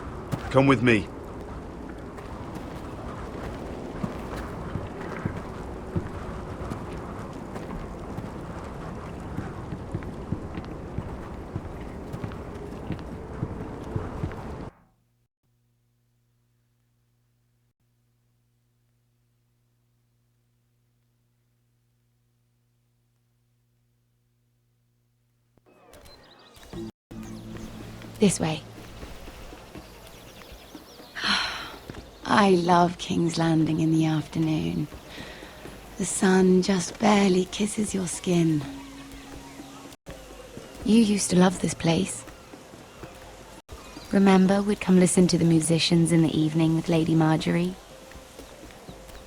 S5: come with me.
S23: This way. I love King's Landing in the afternoon. The sun just barely kisses your skin. You used to love this place. Remember, we'd come listen to the musicians in the evening with Lady Marjorie?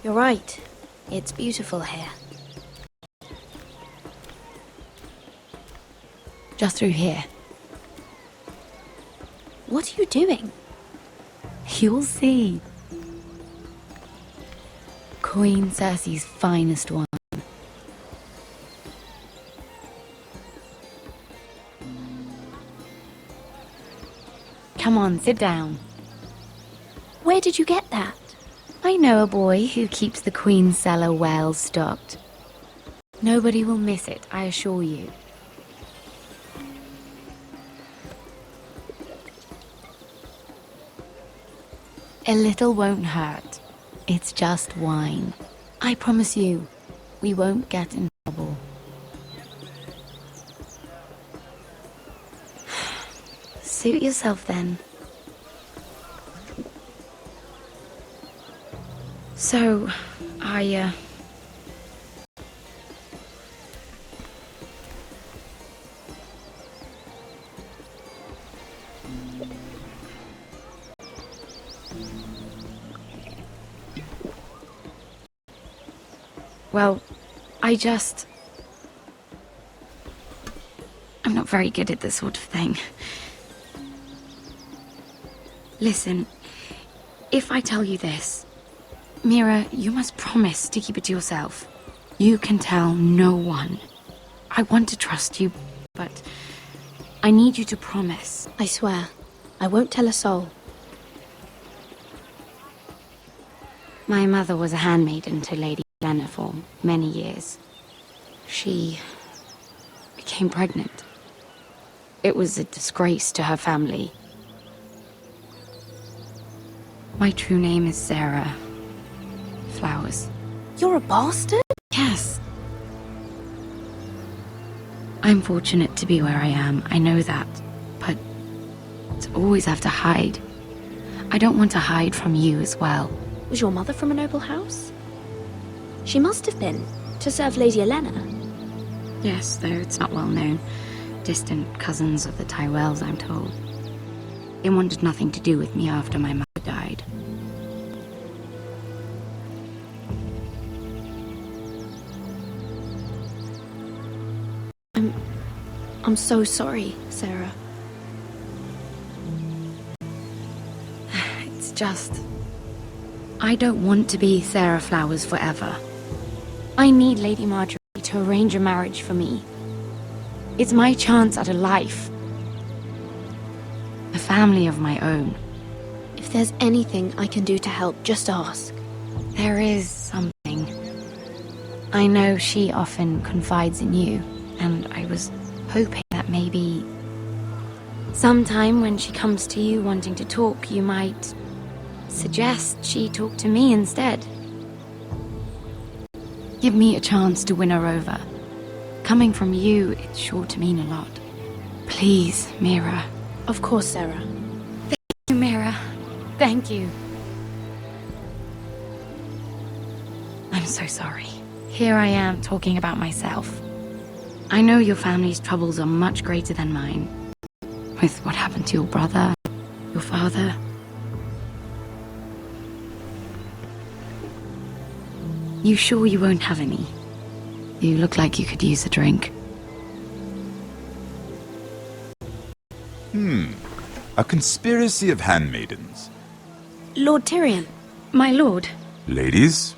S22: You're right. It's beautiful here.
S23: Just through here.
S22: What are you doing?
S23: You'll see. Queen Cersei's finest wine. Come on, sit down.
S22: Where did you get that?
S23: I know a boy who keeps the Queen's cellar well stocked. Nobody will miss it, I assure you. A little won't hurt. It's just wine. I promise you, we won't get in trouble. Suit yourself then. So, Well, I'm not very good at this sort of thing. Listen, if I tell you this, Mira, you must promise to keep it to yourself. You can tell no one. I want to trust you, but I need you to promise.
S22: I swear, I won't tell a soul.
S23: My mother was a handmaiden to Lady Helena for many years. She became pregnant. It was a disgrace to her family. My true name is Sarah Flowers.
S22: You're a bastard?
S23: Yes. I'm fortunate to be where I am, I know that. But to always have to hide. I don't want to hide from you as well.
S22: Was your mother from a noble house? She must have been, to serve Lady Helena.
S23: Yes, though it's not well known. Distant cousins of the Tyrells, I'm told. They wanted nothing to do with me after my mother died.
S22: I'm so sorry, Sarah.
S23: It's just... I don't want to be Sarah Flowers forever. I need Lady Marjorie to arrange a marriage for me. It's my chance at a life. A family of my own.
S22: If there's anything I can do to help, just ask.
S23: There is something. I know she often confides in you, and I was hoping that maybe... sometime when she comes to you wanting to talk, you might suggest she talk to me instead. Give me a chance to win her over. Coming from you, it's sure to mean a lot. Please, Mira.
S22: Of course, Sarah.
S23: Thank you, Mira. Thank you. I'm so sorry. Here I am talking about myself. I know your family's troubles are much greater than mine. With what happened to your brother, your father. You sure you won't have any? You look like you could use a drink.
S8: A conspiracy of handmaidens.
S22: Lord Tyrion.
S23: My lord.
S8: Ladies,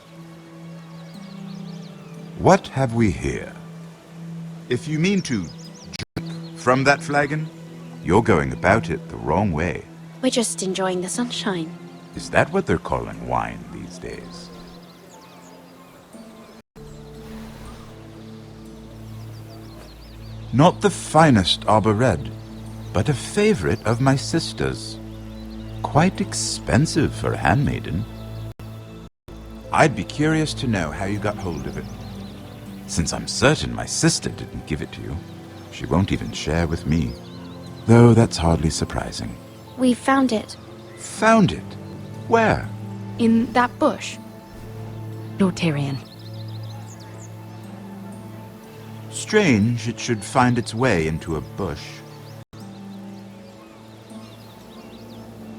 S8: what have we here? If you mean to drink from that flagon, you're going about it the wrong way.
S22: We're just enjoying the sunshine.
S8: Is that what they're calling wine these days? Not the finest Arbor Red, but a favorite of my sister's. Quite expensive for a handmaiden. I'd be curious to know how you got hold of it. Since I'm certain my sister didn't give it to you, she won't even share with me. Though that's hardly surprising.
S22: We found it.
S8: Found it? Where?
S23: In that bush. Lord Tyrion.
S8: Strange it should find its way into a bush.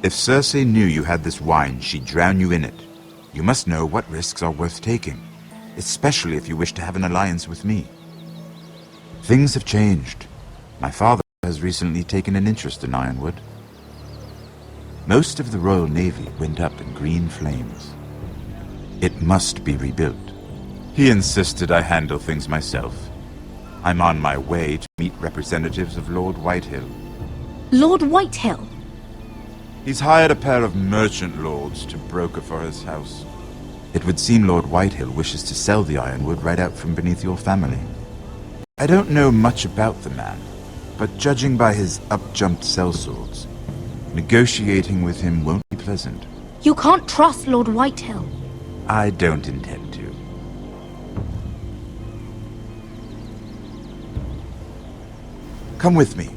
S8: If Cersei knew you had this wine, she'd drown you in it. You must know what risks are worth taking, especially if you wish to have an alliance with me. Things have changed. My father has recently taken an interest in Ironwood. Most of the Royal Navy went up in green flames. It must be rebuilt. He insisted I handle things myself. I'm on my way to meet representatives of Lord Whitehill.
S22: Lord Whitehill?
S8: He's hired a pair of merchant lords to broker for his house. It would seem Lord Whitehill wishes to sell the Ironwood right out from beneath your family. I don't know much about the man, but judging by his up-jumped sellswords, negotiating with him won't be pleasant.
S22: You can't trust Lord Whitehill.
S8: I don't intend to. Come with me.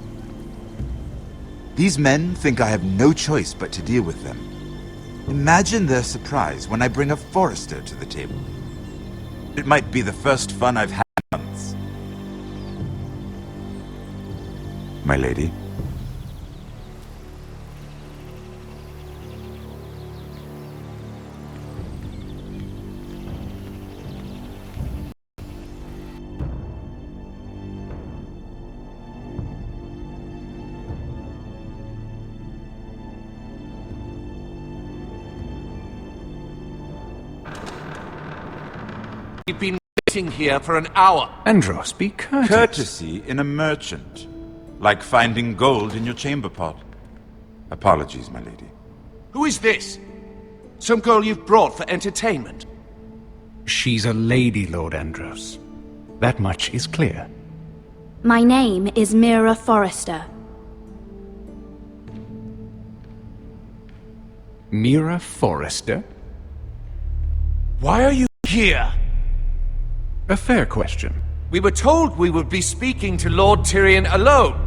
S8: These men think I have no choice but to deal with them. Imagine their surprise when I bring a Forrester to the table. It might be the first fun I've had in months. My lady.
S3: We've been waiting here for an hour.
S8: Andros, be courteous. Courtesy in a merchant. Like finding gold in your chamber pot. Apologies, my lady.
S3: Who is this? Some girl you've brought for entertainment?
S9: She's a lady, Lord Andros. That much is clear.
S22: My name is Mira Forrester.
S9: Mira Forrester?
S3: Why are you here?
S9: A fair question.
S3: We were told we would be speaking to Lord Tyrion alone.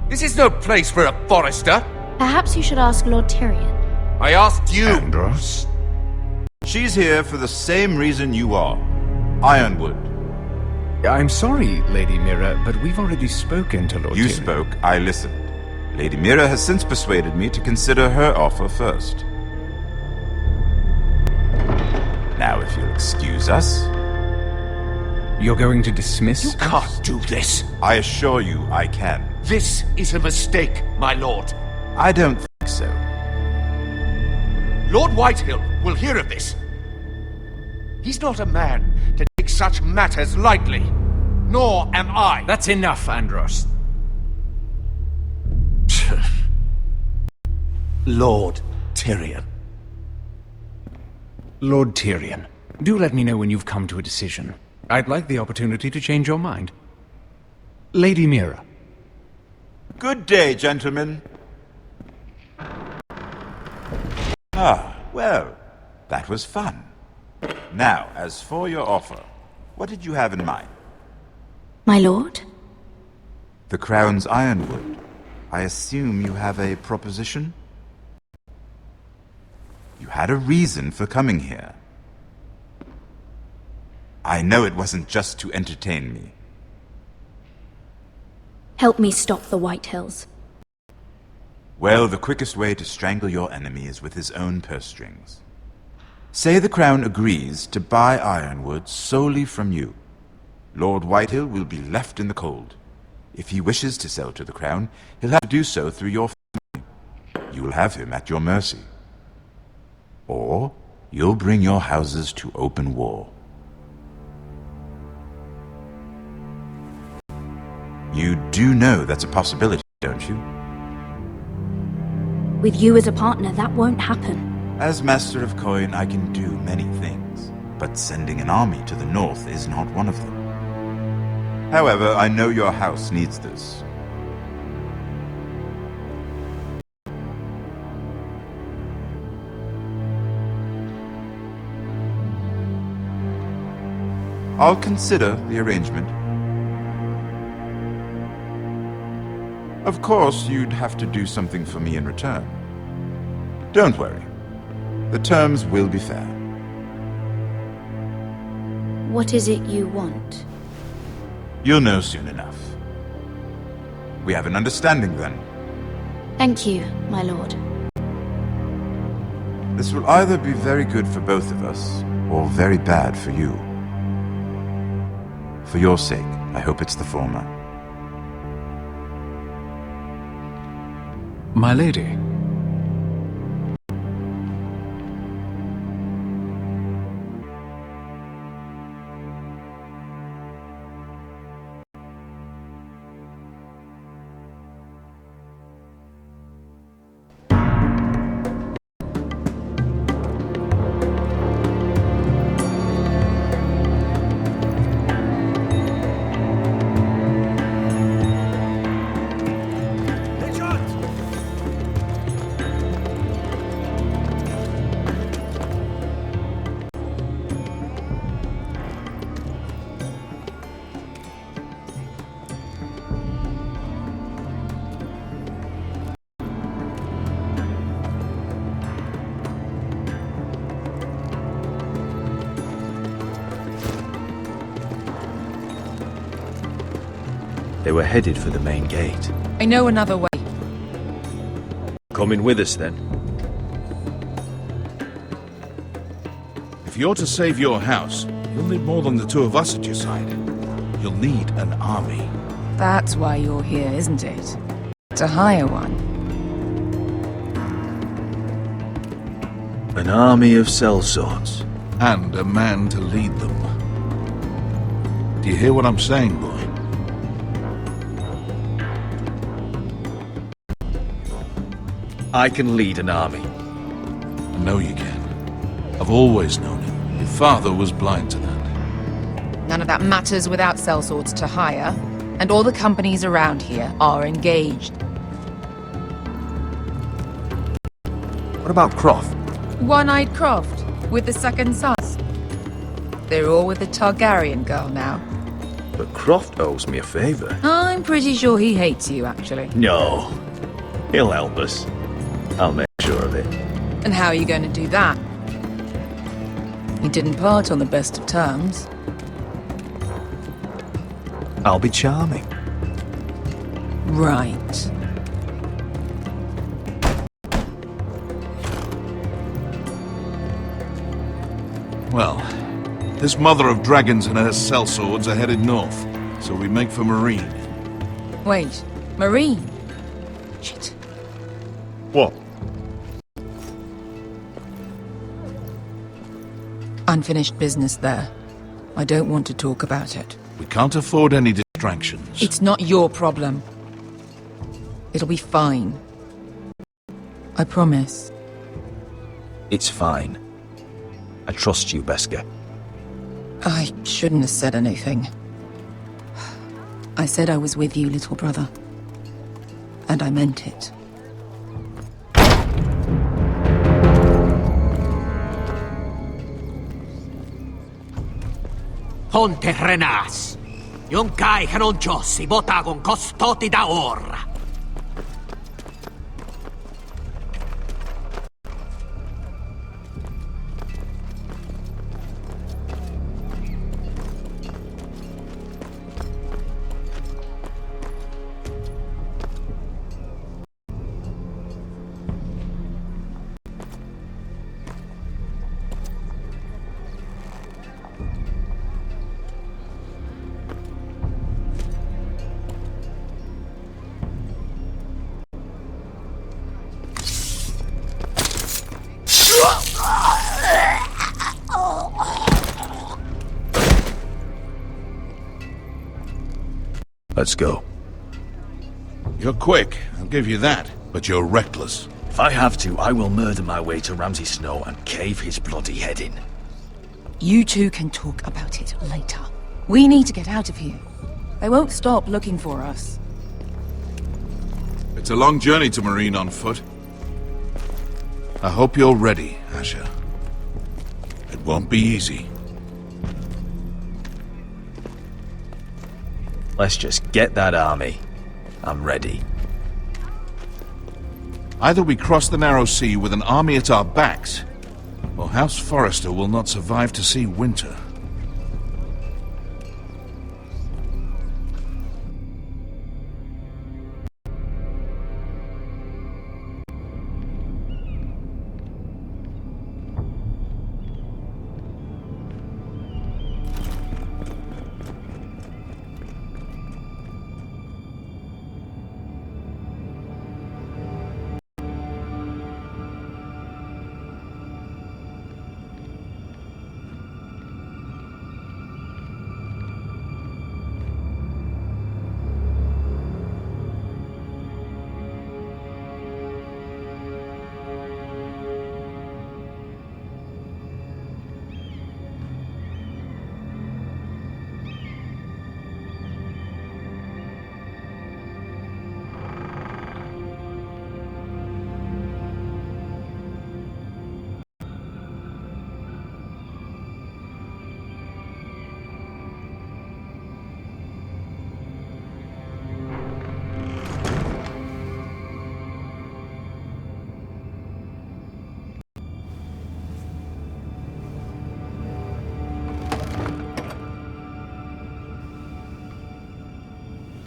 S3: This is no place for a Forrester.
S22: Perhaps you should ask Lord Tyrion.
S3: I asked you.
S8: Andros? She's here for the same reason you are. Ironwood.
S9: I'm sorry, Lady Mira, but we've already spoken to Lord Tyrion.
S8: You spoke, I listened. Lady Mira has since persuaded me to consider her offer first. Now, if you'll excuse us...
S9: You're going to dismiss
S3: You can't do this.
S8: I assure you I can.
S3: This is a mistake, my lord.
S8: I don't think so.
S3: Lord Whitehill will hear of this. He's not a man to take such matters lightly. Nor am I.
S9: That's enough, Andros.
S3: Lord Tyrion.
S9: Lord Tyrion, do let me know when you've come to a decision. I'd like the opportunity to change your mind. Lady Mira.
S8: Good day, gentlemen. Ah, well, that was fun. Now, as for your offer, what did you have in mind?
S22: My lord?
S8: The Crown's Ironwood. I assume you have a proposition? You had a reason for coming here. I know it wasn't just to entertain me.
S22: Help me stop the White Hills.
S8: Well, the quickest way to strangle your enemy is with his own purse strings. Say the Crown agrees to buy Ironwood solely from you. Lord Whitehill will be left in the cold. If he wishes to sell to the Crown, he'll have to do so through your family. You will have him at your mercy. Or you'll bring your houses to open war. You do know that's a possibility, don't you?
S22: With you as a partner, that won't happen.
S8: As Master of Coin, I can do many things, but sending an army to the north is not one of them. However, I know your house needs this. I'll consider the arrangement. Of course, you'd have to do something for me in return. Don't worry. The terms will be fair.
S22: What is it you want?
S8: You'll know soon enough. We have an understanding then.
S22: Thank you, my lord.
S8: This will either be very good for both of us, or very bad for you. For your sake, I hope it's the former.
S9: My lady.
S1: They were headed for the main gate.
S10: I know another way.
S1: Coming with us, then?
S3: If you're to save your house, you'll need more than the two of us at your side. You'll need an army.
S10: That's why you're here, isn't it? To hire one.
S1: An army of sellswords.
S3: And a man to lead them. Do you hear what I'm saying, boy?
S1: I can lead an army.
S3: I know you can. I've always known it. Your father was blind to that.
S10: None of that matters without sellswords to hire, and all the companies around here are engaged.
S1: What about Croft?
S10: One-Eyed Croft, with the second son. They're all with the Targaryen girl now.
S1: But Croft owes me a favor.
S10: I'm pretty sure he hates you, actually.
S1: No. He'll help us. I'll make sure of it.
S10: And how are you going to do that? You didn't part on the best of terms.
S1: I'll be charming.
S10: Right.
S3: Well, this mother of dragons and her sellswords are headed north, so we make for Marine.
S10: Wait, Marine? Shit.
S5: What?
S10: Unfinished business there. I don't want to talk about it.
S3: We can't afford any distractions.
S10: It's not your problem. It'll be fine. I promise.
S1: It's fine. I trust you, Beskha.
S10: I shouldn't have said anything. I said I was with you, little brother. And I meant it.
S14: Ponte Renas. Yung kai kanon Diyos ibota kong kostoti da ora.
S1: Let's go.
S3: You're quick, I'll give you that, but you're reckless.
S1: If I have to, I will murder my way to Ramsay Snow and cave his bloody head in.
S10: You two can talk about it later. We need to get out of here. They won't stop looking for us.
S3: It's a long journey to Marine on foot. I hope you're ready, Asher. It won't be easy.
S1: Let's just get that army. I'm ready.
S3: Either we cross the narrow sea with an army at our backs, or House Forrester will not survive to see winter.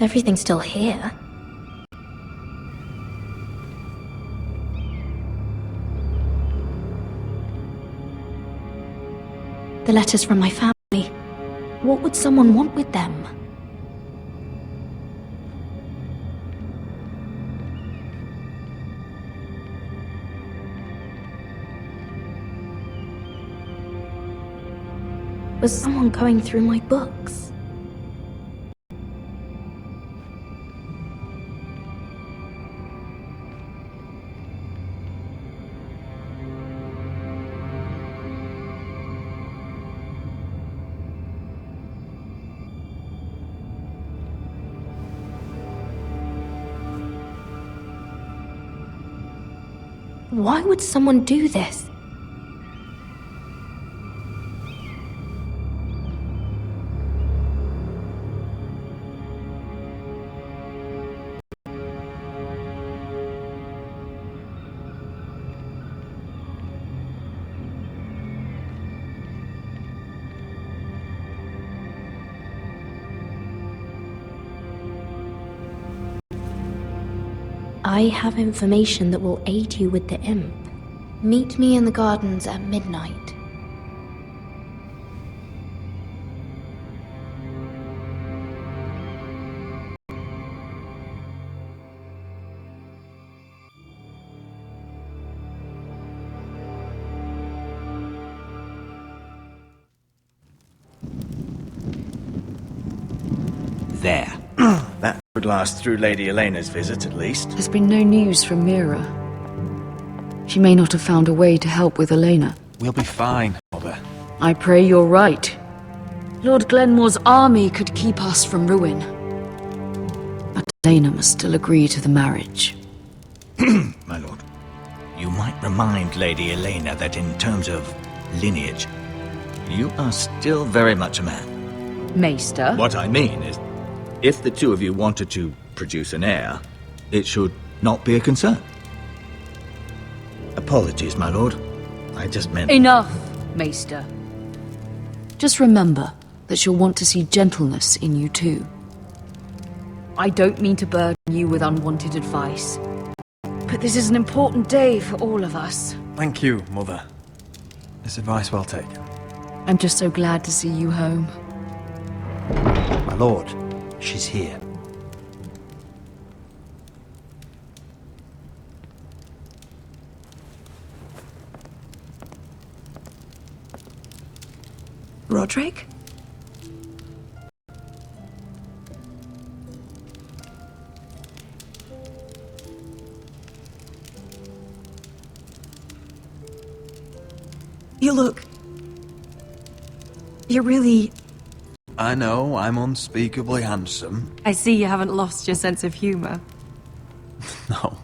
S22: Everything's still here. The letters from my family. What would someone want with them? Was someone going through my books? Why would someone do this? I have information that will aid you with the imp. Meet me in the gardens at midnight.
S1: There. That would last through Lady Elena's visit, at least.
S12: There's been no news from Mira. She may not have found a way to help with Elena.
S1: We'll be fine, Mother.
S12: I pray you're right. Lord Glenmore's army could keep us from ruin. But Elena must still agree to the marriage.
S4: My lord, you might remind Lady Elena that in terms of lineage, you are still very much a man.
S12: Maester?
S4: What I mean is, if the two of you wanted to produce an heir, it should not be a concern. Apologies, my lord. I just meant...
S12: Enough, Maester. Just remember that she'll want to see gentleness in you too. I don't mean to burden you with unwanted advice, but this is an important day for all of us.
S1: Thank you, Mother. This advice well taken.
S12: I'm just so glad to see you home.
S4: My lord, she's here.
S6: Roderick? You look... You're really...
S1: I know, I'm unspeakably handsome.
S6: I see you haven't lost your sense of humour.
S1: No,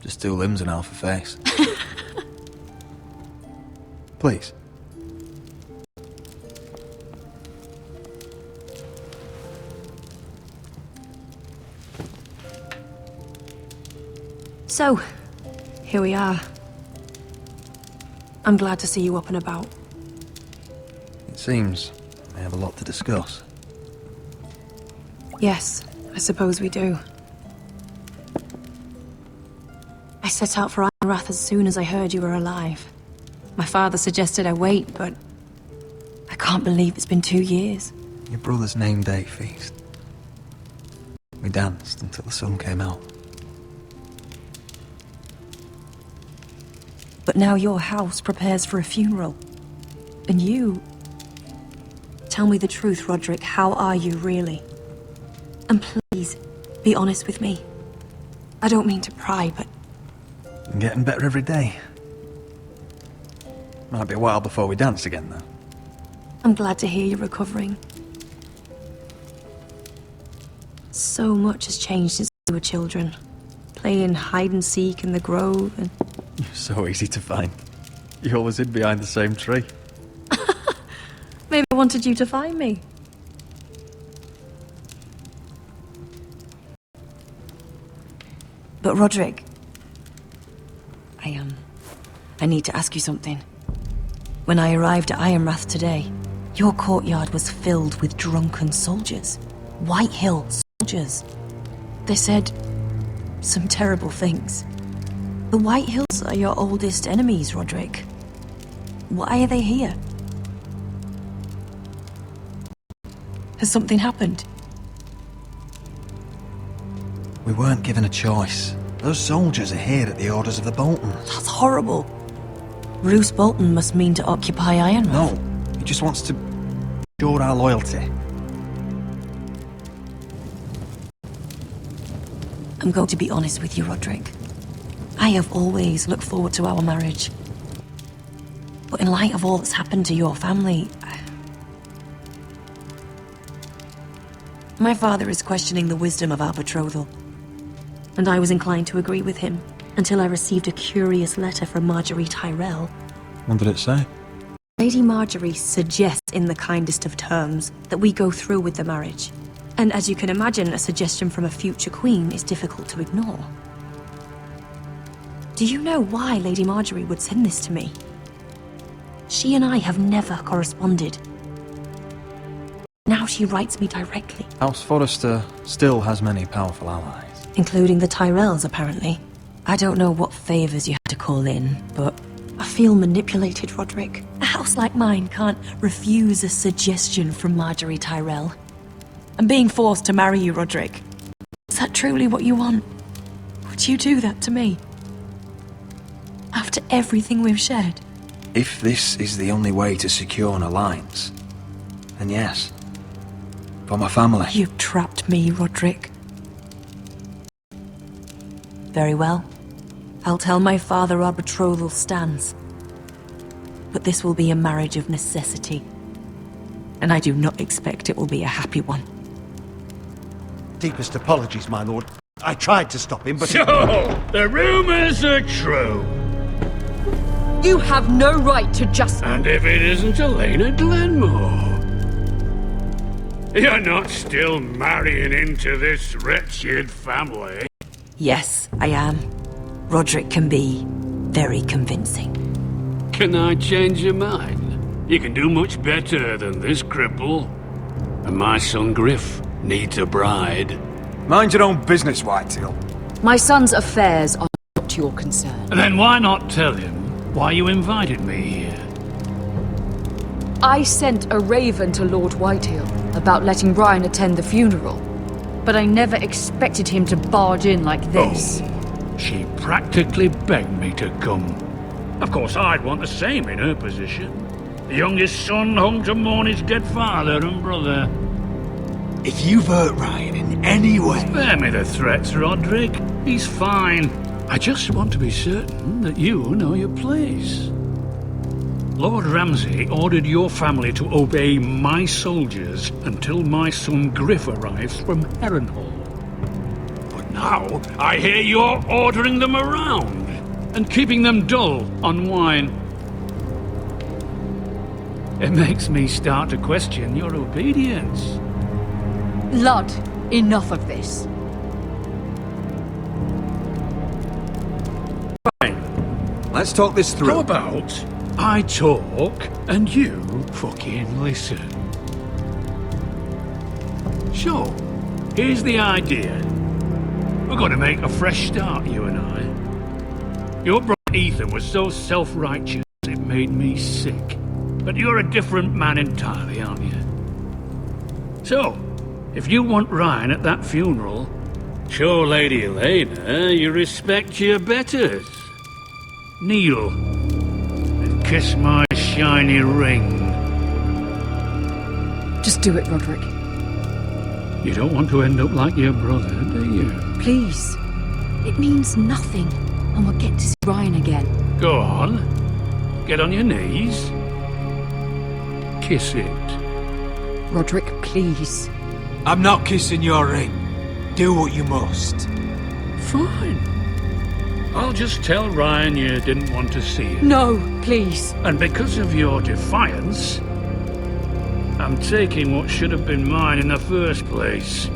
S1: just two limbs and half a face. Please.
S6: So, here we are. I'm glad to see you up and about.
S1: It seems I have a lot to discuss.
S6: Yes, I suppose we do. I set out for Ironrath as soon as I heard you were alive. My father suggested I wait, but I can't believe it's been 2 years.
S1: Your brother's name day feast. We danced until the sun came out.
S6: But now your house prepares for a funeral. And you... Tell me the truth, Roderick. How are you, really? And please, be honest with me. I don't mean to pry, but...
S1: I'm getting better every day. Might be a while before we dance again, though.
S6: I'm glad to hear you're recovering. So much has changed since we were children. Playing hide and seek in the grove and...
S1: You're so easy to find. You always hid behind the same tree.
S6: Maybe I wanted you to find me. But Roderick... I need to ask you something. When I arrived at Ironrath today, your courtyard was filled with drunken soldiers. White Hill soldiers. They said some terrible things. The White Hills are your oldest enemies, Roderick. Why are they here? Has something happened?
S1: We weren't given a choice. Those soldiers are here at the orders of the Boltons.
S6: That's horrible. Roose Bolton must mean to occupy Ironrath.
S1: No, he just wants to ensure our loyalty.
S6: I'm going to be honest with you, Roderick. I have always looked forward to our marriage. But in light of all that's happened to your family... My father is questioning the wisdom of our betrothal. And I was inclined to agree with him, until I received a curious letter from Marjorie Tyrell.
S1: What did it say?
S6: Lady Marjorie suggests in the kindest of terms that we go through with the marriage. And as you can imagine, a suggestion from a future queen is difficult to ignore. Do you know why Lady Marjorie would send this to me? She and I have never corresponded. Now she writes me directly.
S1: House Forrester still has many powerful allies.
S6: Including the Tyrells, apparently. I don't know what favours you had to call in, but I feel manipulated, Roderick. A house like mine can't refuse a suggestion from Marjorie Tyrell. I'm being forced to marry you, Roderick. Is that truly what you want? Would you do that to me? After everything we've shared?
S1: If this is the only way to secure an alliance, then yes. For my family.
S6: You trapped me, Roderick. Very well. I'll tell my father our betrothal stands. But this will be a marriage of necessity. And I do not expect it will be a happy one.
S2: Deepest apologies, my lord. I tried to stop him, but...
S18: So, the rumors are true.
S12: You have no right to just...
S18: And if it isn't Elena Glenmore? You're not still marrying into this wretched family?
S6: Yes, I am. Roderick can be very convincing.
S18: Can I change your mind? You can do much better than this cripple. And my son Griff needs a bride.
S5: Mind your own business, Whitetail.
S12: My son's affairs are not your concern.
S18: Then why not tell him why you invited me here?
S12: I sent a raven to Lord Whitehill about letting Brian attend the funeral. But I never expected him to barge in like this.
S18: Oh, she practically begged me to come. Of course, I'd want the same in her position. The youngest son home to mourn his dead father and brother.
S5: If you've hurt Ryan in any way...
S18: Spare me the threats, Roderick. He's fine. I just want to be certain that you know your place. Lord Ramsay ordered your family to obey my soldiers until my son Griff arrives from Harrenhal. But now, I hear you're ordering them around and keeping them dull on wine. It makes me start to question your obedience.
S12: Lud, enough of this.
S18: Fine.
S21: Let's talk this through.
S18: How about I talk and you fucking listen? Sure. Here's the idea. We're going to make a fresh start, you and I. Your brother Ethan was so self-righteous it made me sick. But you're a different man entirely, aren't you? So, if you want Ryan at that funeral, show Lady Elena you respect your betters. Kneel and kiss my shiny ring.
S12: Just do it, Roderick.
S18: You don't want to end up like your brother, do you?
S12: Please. It means nothing, and we'll get to see Ryan again.
S18: Go on. Get on your knees. Kiss it.
S12: Roderick, please.
S21: I'm not kissing your ring. Do what you must.
S18: Fine. I'll just tell Ryan you didn't want to see it.
S12: No, please.
S18: And because of your defiance, I'm taking what should have been mine in the first place.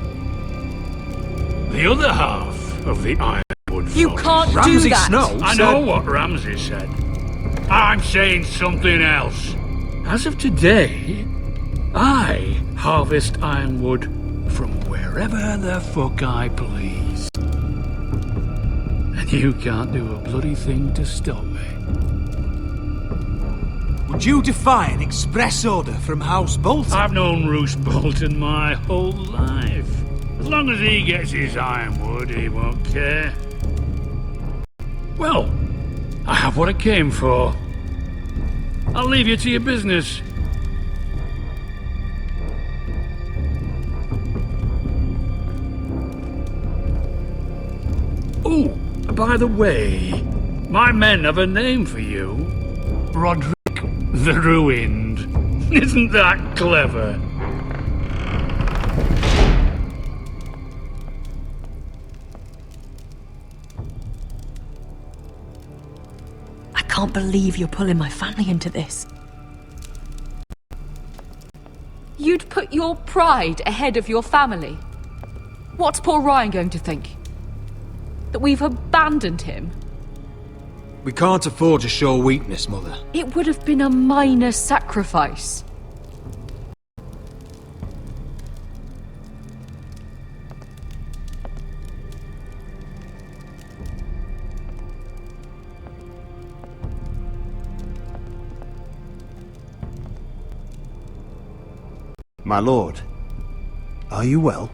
S18: The other half of the Ironwood
S12: You
S18: Forest.
S12: can't do
S21: Ramsay
S12: that.
S21: Snow
S18: I know what Ramsay said. I'm saying something else. As of today, I harvest ironwood from wherever the fuck I please. And you can't do a bloody thing to stop me.
S21: Would you defy an express order from House Bolton?
S18: I've known Roose Bolton my whole life. As long as he gets his ironwood, he won't care. Well, I have what I came for. I'll leave you to your business. Oh, by the way, my men have a name for you. Roderick the Ruined. Isn't that clever?
S12: I can't believe you're pulling my family into this. You'd put your pride ahead of your family. What's poor Ryan going to think? That we've abandoned him?
S21: We can't afford to show weakness, Mother.
S12: It would have been a minor sacrifice.
S5: My lord, are you well?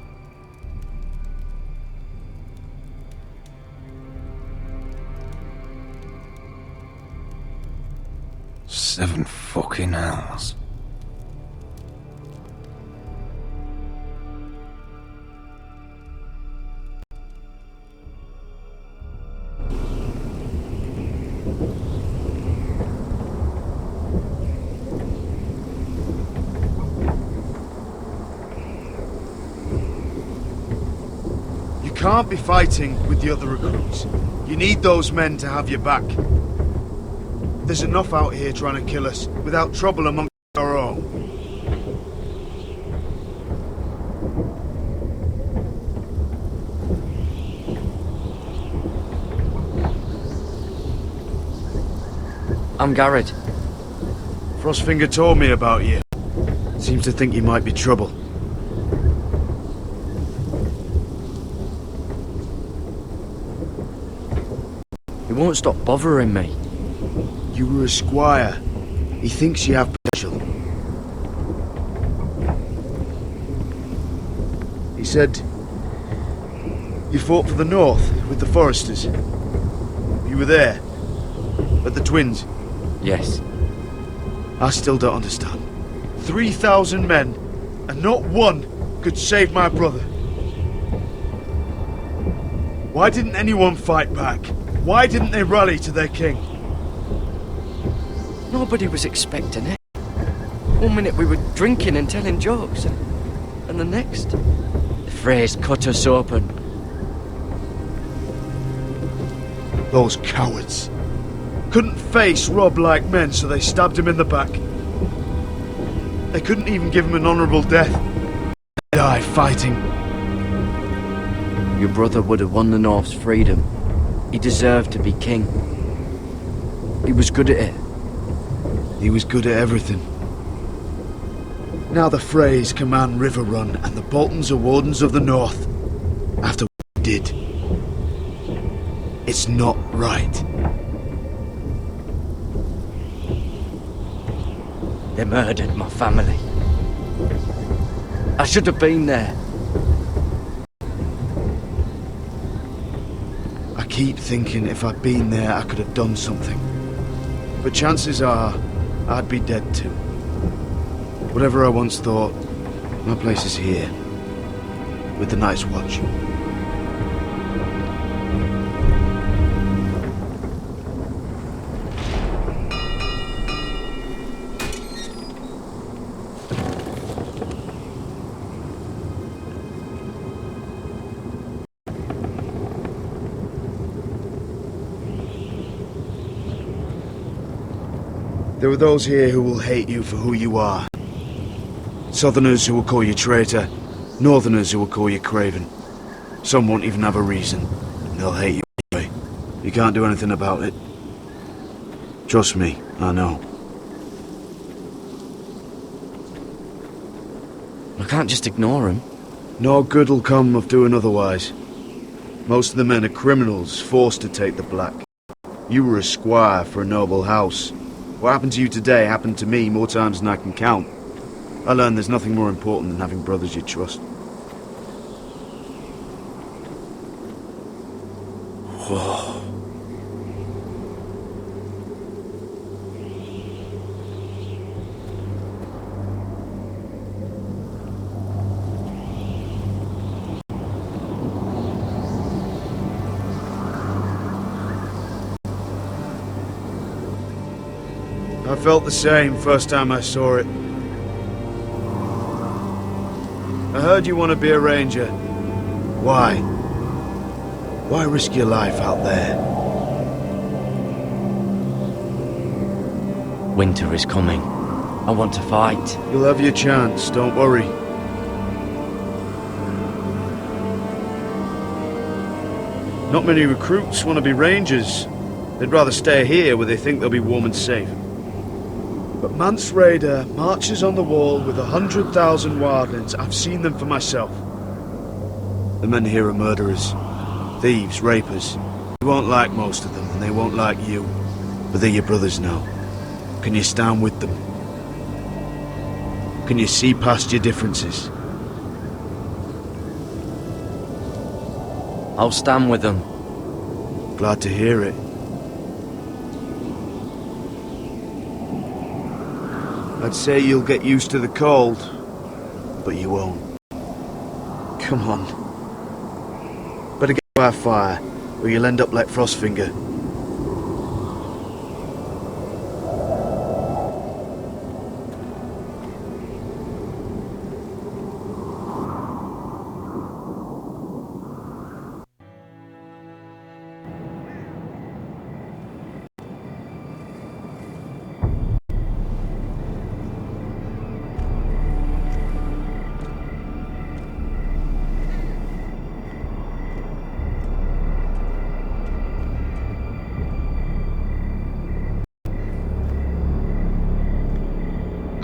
S9: Seven fucking hells.
S5: You can't be fighting with the other recruits. You need those men to have your back. There's enough out here trying to kill us without trouble amongst our own.
S13: I'm Garrett.
S5: Frostfinger told me about you. Seems to think you might be trouble.
S13: He won't stop bothering me.
S5: You were a squire. He thinks you have potential. He said you fought for the North with the Foresters. You were there, at the Twins.
S13: Yes.
S5: I still don't understand. 3,000 men, and not one could save my brother. Why didn't anyone fight back? Why didn't they rally to their king?
S13: Nobody was expecting it. One minute we were drinking and telling jokes, and the next, the Freys cut us open.
S5: Those cowards. Couldn't face Robb like men, so they stabbed him in the back. They couldn't even give him an honourable death. They died fighting.
S13: Your brother would have won the North's freedom. He deserved to be king. He was good at it.
S5: He was good at everything. Now the Freys command Riverrun, and the Boltons are Wardens of the North. After what he did. It's not right.
S13: They murdered my family. I should have been there.
S5: I keep thinking if I'd been there, I could have done something. But chances are, I'd be dead too. Whatever I once thought, my place is here. With the Night's Watch. There are those here who will hate you for who you are. Southerners who will call you traitor, Northerners who will call you craven. Some won't even have a reason, and they'll hate you anyway. You can't do anything about it. Trust me, I know.
S13: I can't just ignore him.
S5: No good will come of doing otherwise. Most of the men are criminals, forced to take the black. You were a squire for a noble house. What happened to you today happened to me more times than I can count. I learned there's nothing more important than having brothers you trust. Whoa. I felt the same first time I saw it. I heard you want to be a ranger. Why? Why risk your life out there?
S13: Winter is coming. I want to fight.
S5: You'll have your chance, don't worry. Not many recruits want to be rangers. They'd rather stay here where they think they'll be warm and safe. But Mance Rayder marches on the wall with 100,000 wildlings. I've seen them for myself. The men here are murderers, thieves, rapers. You won't like most of them, and they won't like you. But they're your brothers now. Can you stand with them? Can you see past your differences?
S13: I'll stand with them.
S5: Glad to hear it. I'd say you'll get used to the cold, but you won't. Come on. Better get by a fire, or you'll end up like Frostfinger.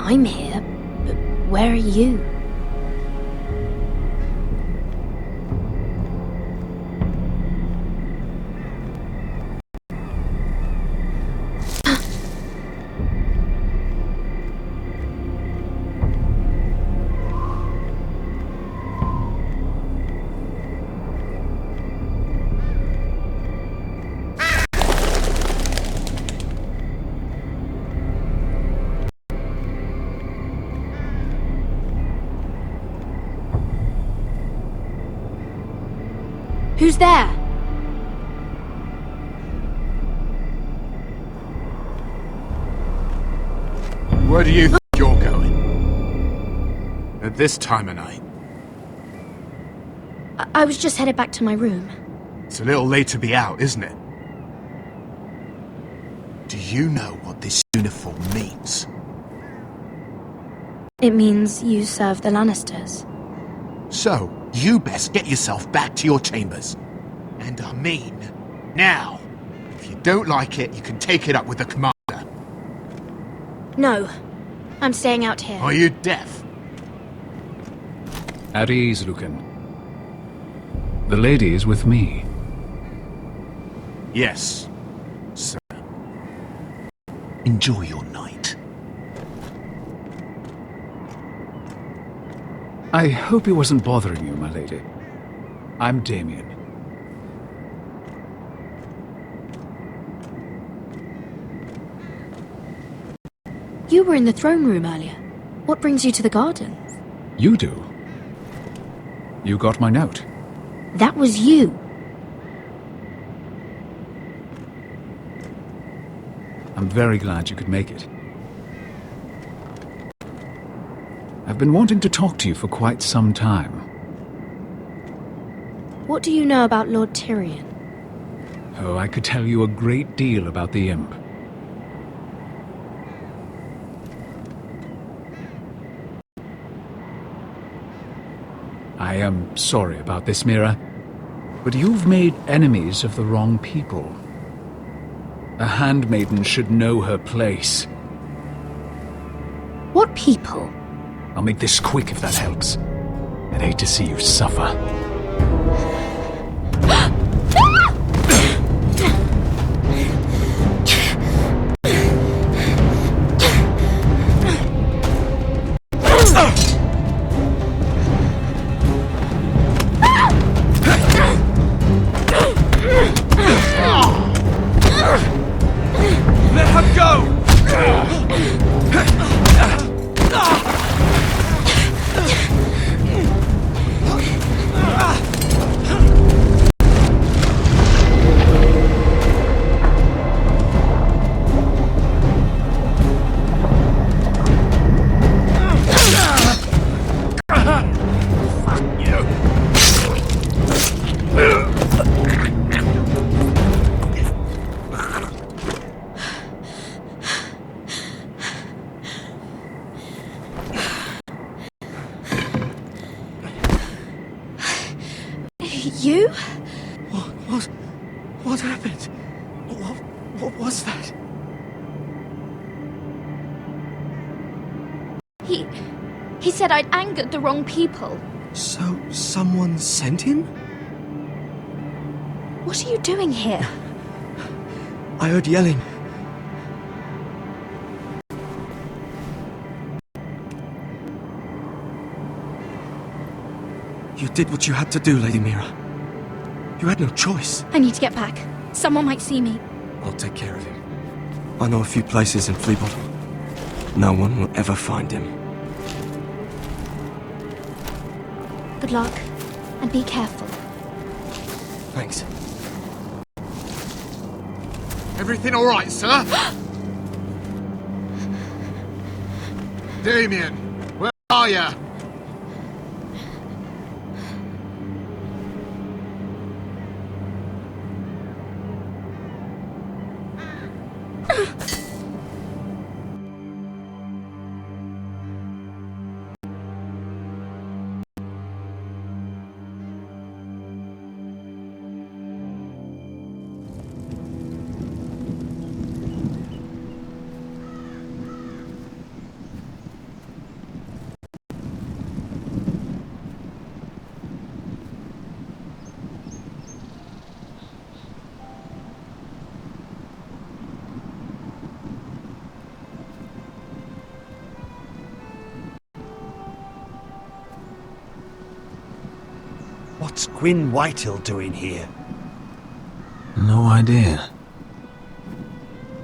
S22: I'm here, but where are you? Who's there?
S16: Where do you think you're going? At this time of night?
S22: I was just headed back to my room.
S16: It's a little late to be out, isn't it? Do you know what this uniform means?
S22: It means you serve the Lannisters.
S16: So, you best get yourself back to your chambers. And I mean, now. If you don't like it, you can take it up with the commander.
S22: No, I'm staying out here.
S16: Are you deaf?
S9: At ease, Lucan. The lady is with me.
S16: Yes, sir. Enjoy your night.
S9: I hope he wasn't bothering you, my lady. I'm Damien.
S22: You were in the throne room earlier. What brings you to the gardens?
S9: You do? You got my note.
S22: That was you.
S9: I'm very glad you could make it. I've been wanting to talk to you for quite some time.
S22: What do you know about Lord Tyrion?
S9: Oh, I could tell you a great deal about the Imp. I am sorry about this, Mira, but you've made enemies of the wrong people. A handmaiden should know her place.
S22: What people?
S9: I'll make this quick if that helps. I'd hate to see you suffer.
S21: Let her go!
S22: You?
S21: What happened? What was that?
S22: He said I'd angered the wrong people.
S21: So, someone sent him?
S22: What are you doing here?
S21: I heard yelling. You did what you had to do, Lady Mira. You had no choice.
S22: I need to get back. Someone might see me.
S21: I'll take care of him. I know a few places in Fleabottom. No one will ever find him.
S22: Good luck, and be careful.
S21: Thanks.
S16: Everything all right, sir? Damien, where are you?
S2: What's Gwyn Whitehill doing here?
S1: No idea.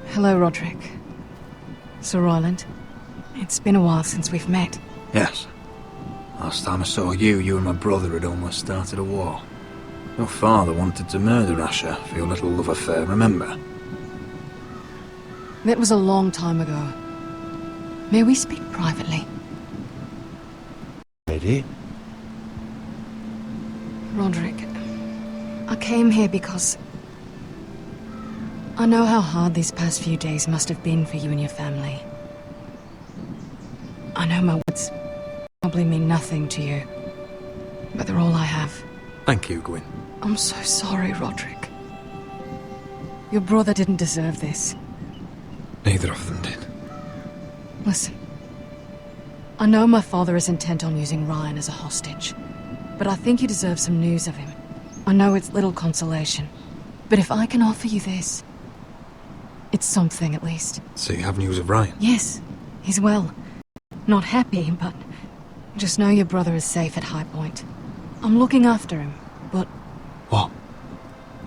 S14: Hello, Roderick. Sir Roland. It's been a while since we've met.
S19: Yes. Last time I saw you and my brother had almost started a war. Your father wanted to murder Asher for your little love affair, remember?
S14: That was a long time ago. May we speak privately?
S3: Lady?
S14: Roderick, I came here because I know how hard these past few days must have been for you and your family. I know my words probably mean nothing to you, but they're all I have.
S19: Thank you, Gwyn.
S14: I'm so sorry, Roderick. Your brother didn't deserve this.
S19: Neither of them did.
S14: Listen, I know my father is intent on using Ryan as a hostage, but I think you deserve some news of him. I know it's little consolation, but if I can offer you this, it's something at least.
S19: So you have news of Ryan?
S14: Yes, he's well. Not happy, but just know your brother is safe at High Point. I'm looking after him, but...
S19: What?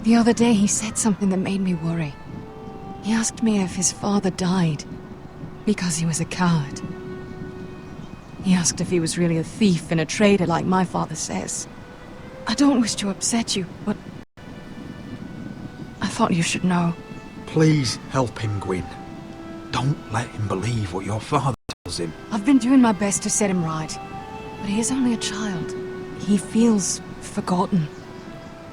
S14: The other day he said something that made me worry. He asked me if his father died because he was a coward. He asked if he was really a thief and a traitor like my father says. I don't wish to upset you, but I thought you should know.
S19: Please help him, Gwyn. Don't let him believe what your father tells him.
S14: I've been doing my best to set him right, but he is only a child. He feels forgotten,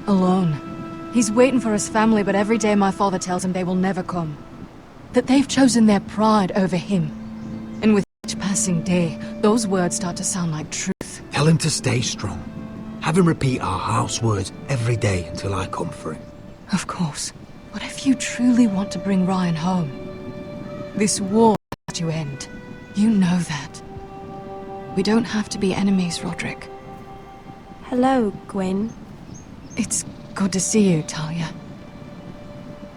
S14: alone. He's waiting for his family, but every day my father tells him they will never come. That they've chosen their pride over him. And with each passing day, those words start to sound like truth.
S19: Tell him to stay strong. Have him repeat our house words every day until I come for him.
S14: Of course. But if you truly want to bring Ryan home, this war has to end. You know that. We don't have to be enemies, Roderick.
S6: Hello, Gwyn.
S14: It's good to see you, Talia.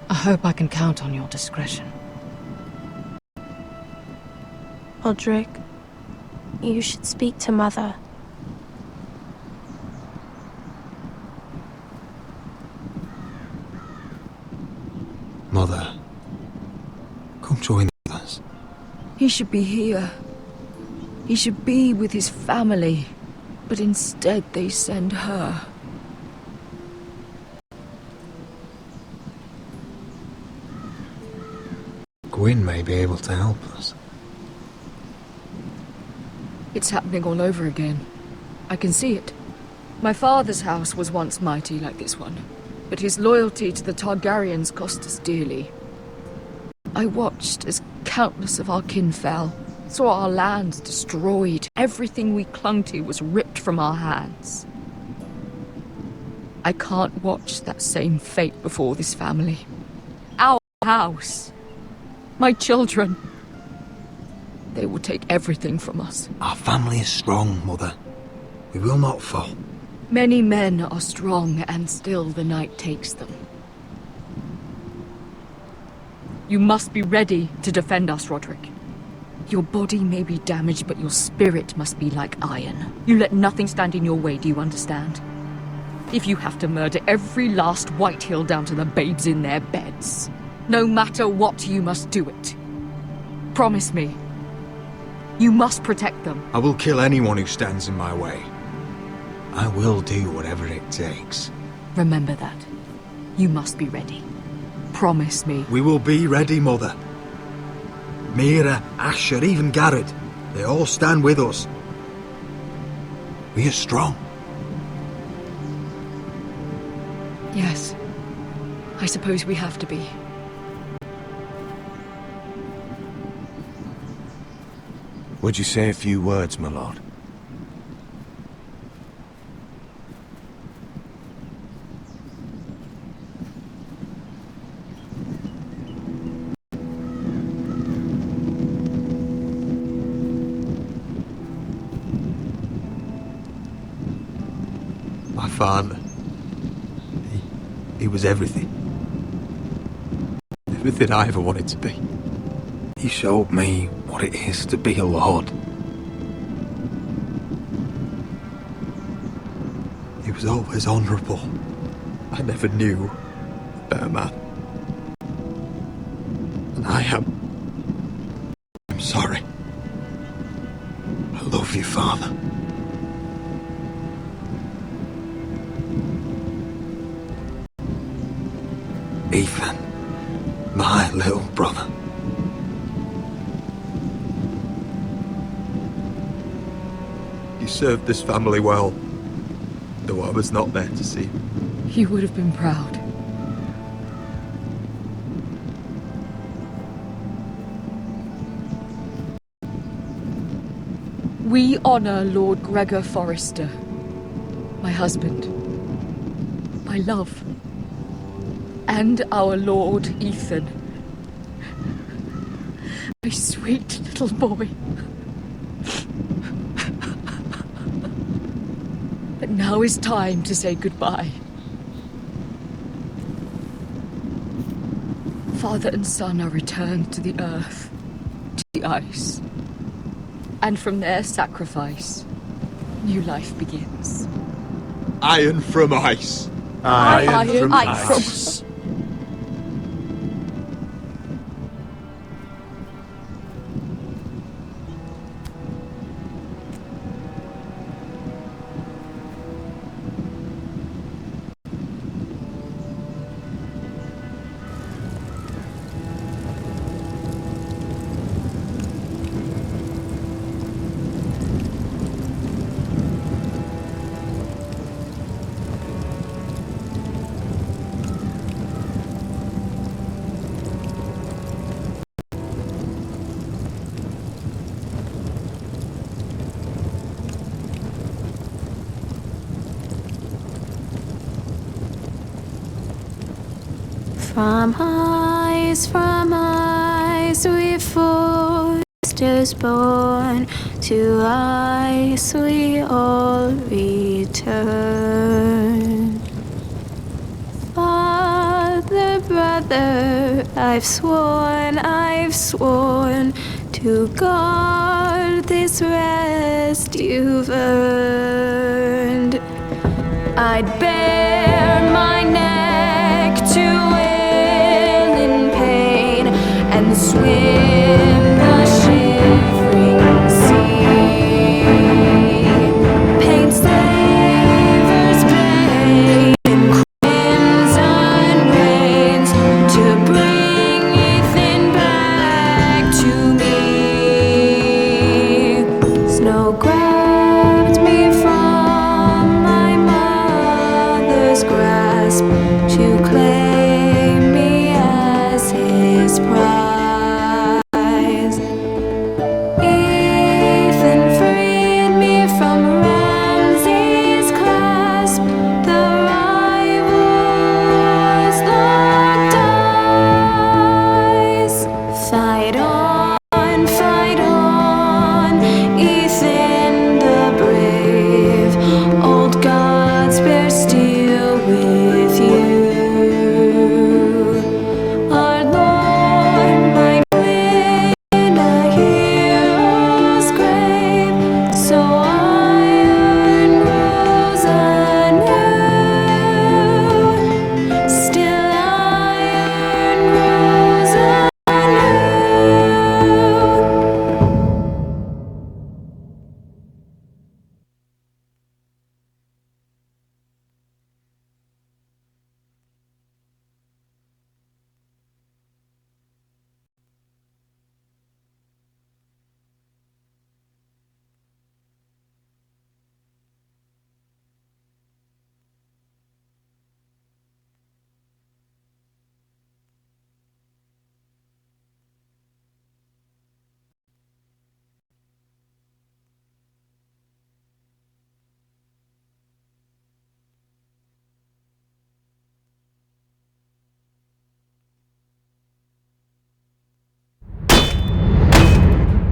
S14: I hope I can count on your discretion.
S6: Roderick, you should speak to Mother.
S19: Mother, come join us.
S12: He should be here. He should be with his family. But instead they send her.
S19: Gwyn may be able to help us.
S12: It's happening all over again. I can see it. My father's house was once mighty like this one, but his loyalty to the Targaryens cost us dearly. I watched as countless of our kin fell, saw our lands destroyed, everything we clung to was ripped from our hands. I can't watch that same fate before this family. Our house. My children. They will take everything from us.
S19: Our family is strong, Mother. We will not fall.
S12: Many men are strong, and still the night takes them. You must be ready to defend us, Roderick. Your body may be damaged, but your spirit must be like iron. You let nothing stand in your way, do you understand? If you have to murder every last Whitehill down to the babes in their beds, no matter what, you must do it. Promise me. You must protect them.
S19: I will kill anyone who stands in my way. I will do whatever it takes.
S12: Remember that. You must be ready. Promise me.
S19: We will be ready, Mother. Mira, Asher, even Garrett. They all stand with us. We are strong.
S12: Yes. I suppose we have to be.
S3: Would you say a few words, my lord?
S19: My father. He was everything. Everything I ever wanted to be. He showed me what it is to be a lord. He was always honourable. I never knew a better man. And I'm sorry. I love you, Father. Ethan, my little brother. You served this family well, though I was not there to see.
S12: You would have been proud. We honor Lord Gregor Forrester, my husband, my love, and our Lord Ethan, my sweet little boy. But now is time to say goodbye. Father and son are returned to the earth, to the ice. And from their sacrifice, new life begins.
S19: Iron from ice.
S12: Iron from ice.
S22: From ice we foresters born, to ice we all return. Father, brother, I've sworn to guard this rest you've earned. I'd bare my neck to and swim the shivering sea. Paint slavers play in crimson rains to bring Ethan back to me. Snow grabbed me from my mother's grasp to claim me as his bride.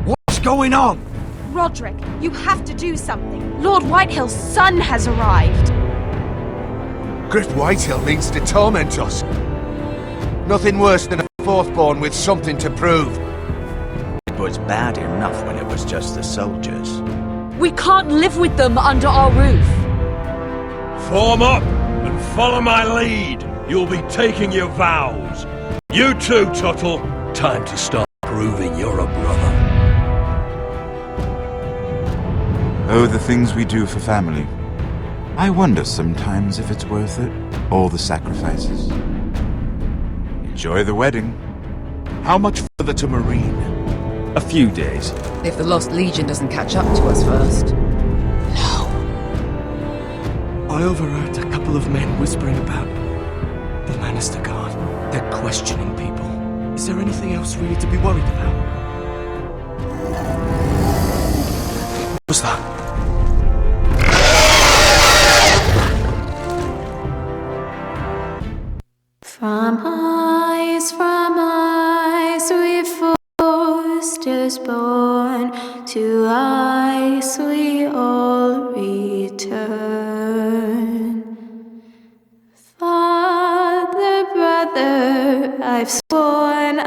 S3: What's going on?
S6: Roderick, you have to do something. Lord Whitehill's son has arrived.
S3: Griff Whitehill means to torment us. Nothing worse than a fourthborn with something to prove.
S4: It was bad enough when it was just the soldiers.
S12: We can't live with them under our roof.
S18: Form up and follow my lead. You'll be taking your vows. You too, Tuttle.
S17: Time to start proving you're a brother.
S8: Oh, the things we do for family. I wonder sometimes if it's worth it. All the sacrifices. Enjoy the wedding.
S3: How much further to Marine?
S1: A few days.
S10: If the Lost Legion doesn't catch up to us first.
S21: I overheard a couple of men whispering about the Lannister Guard. They're questioning people. Is there anything else we need to be worried about? What was that?
S7: From eyes we foresters born, to eyes we all return. Father, brother, I've sworn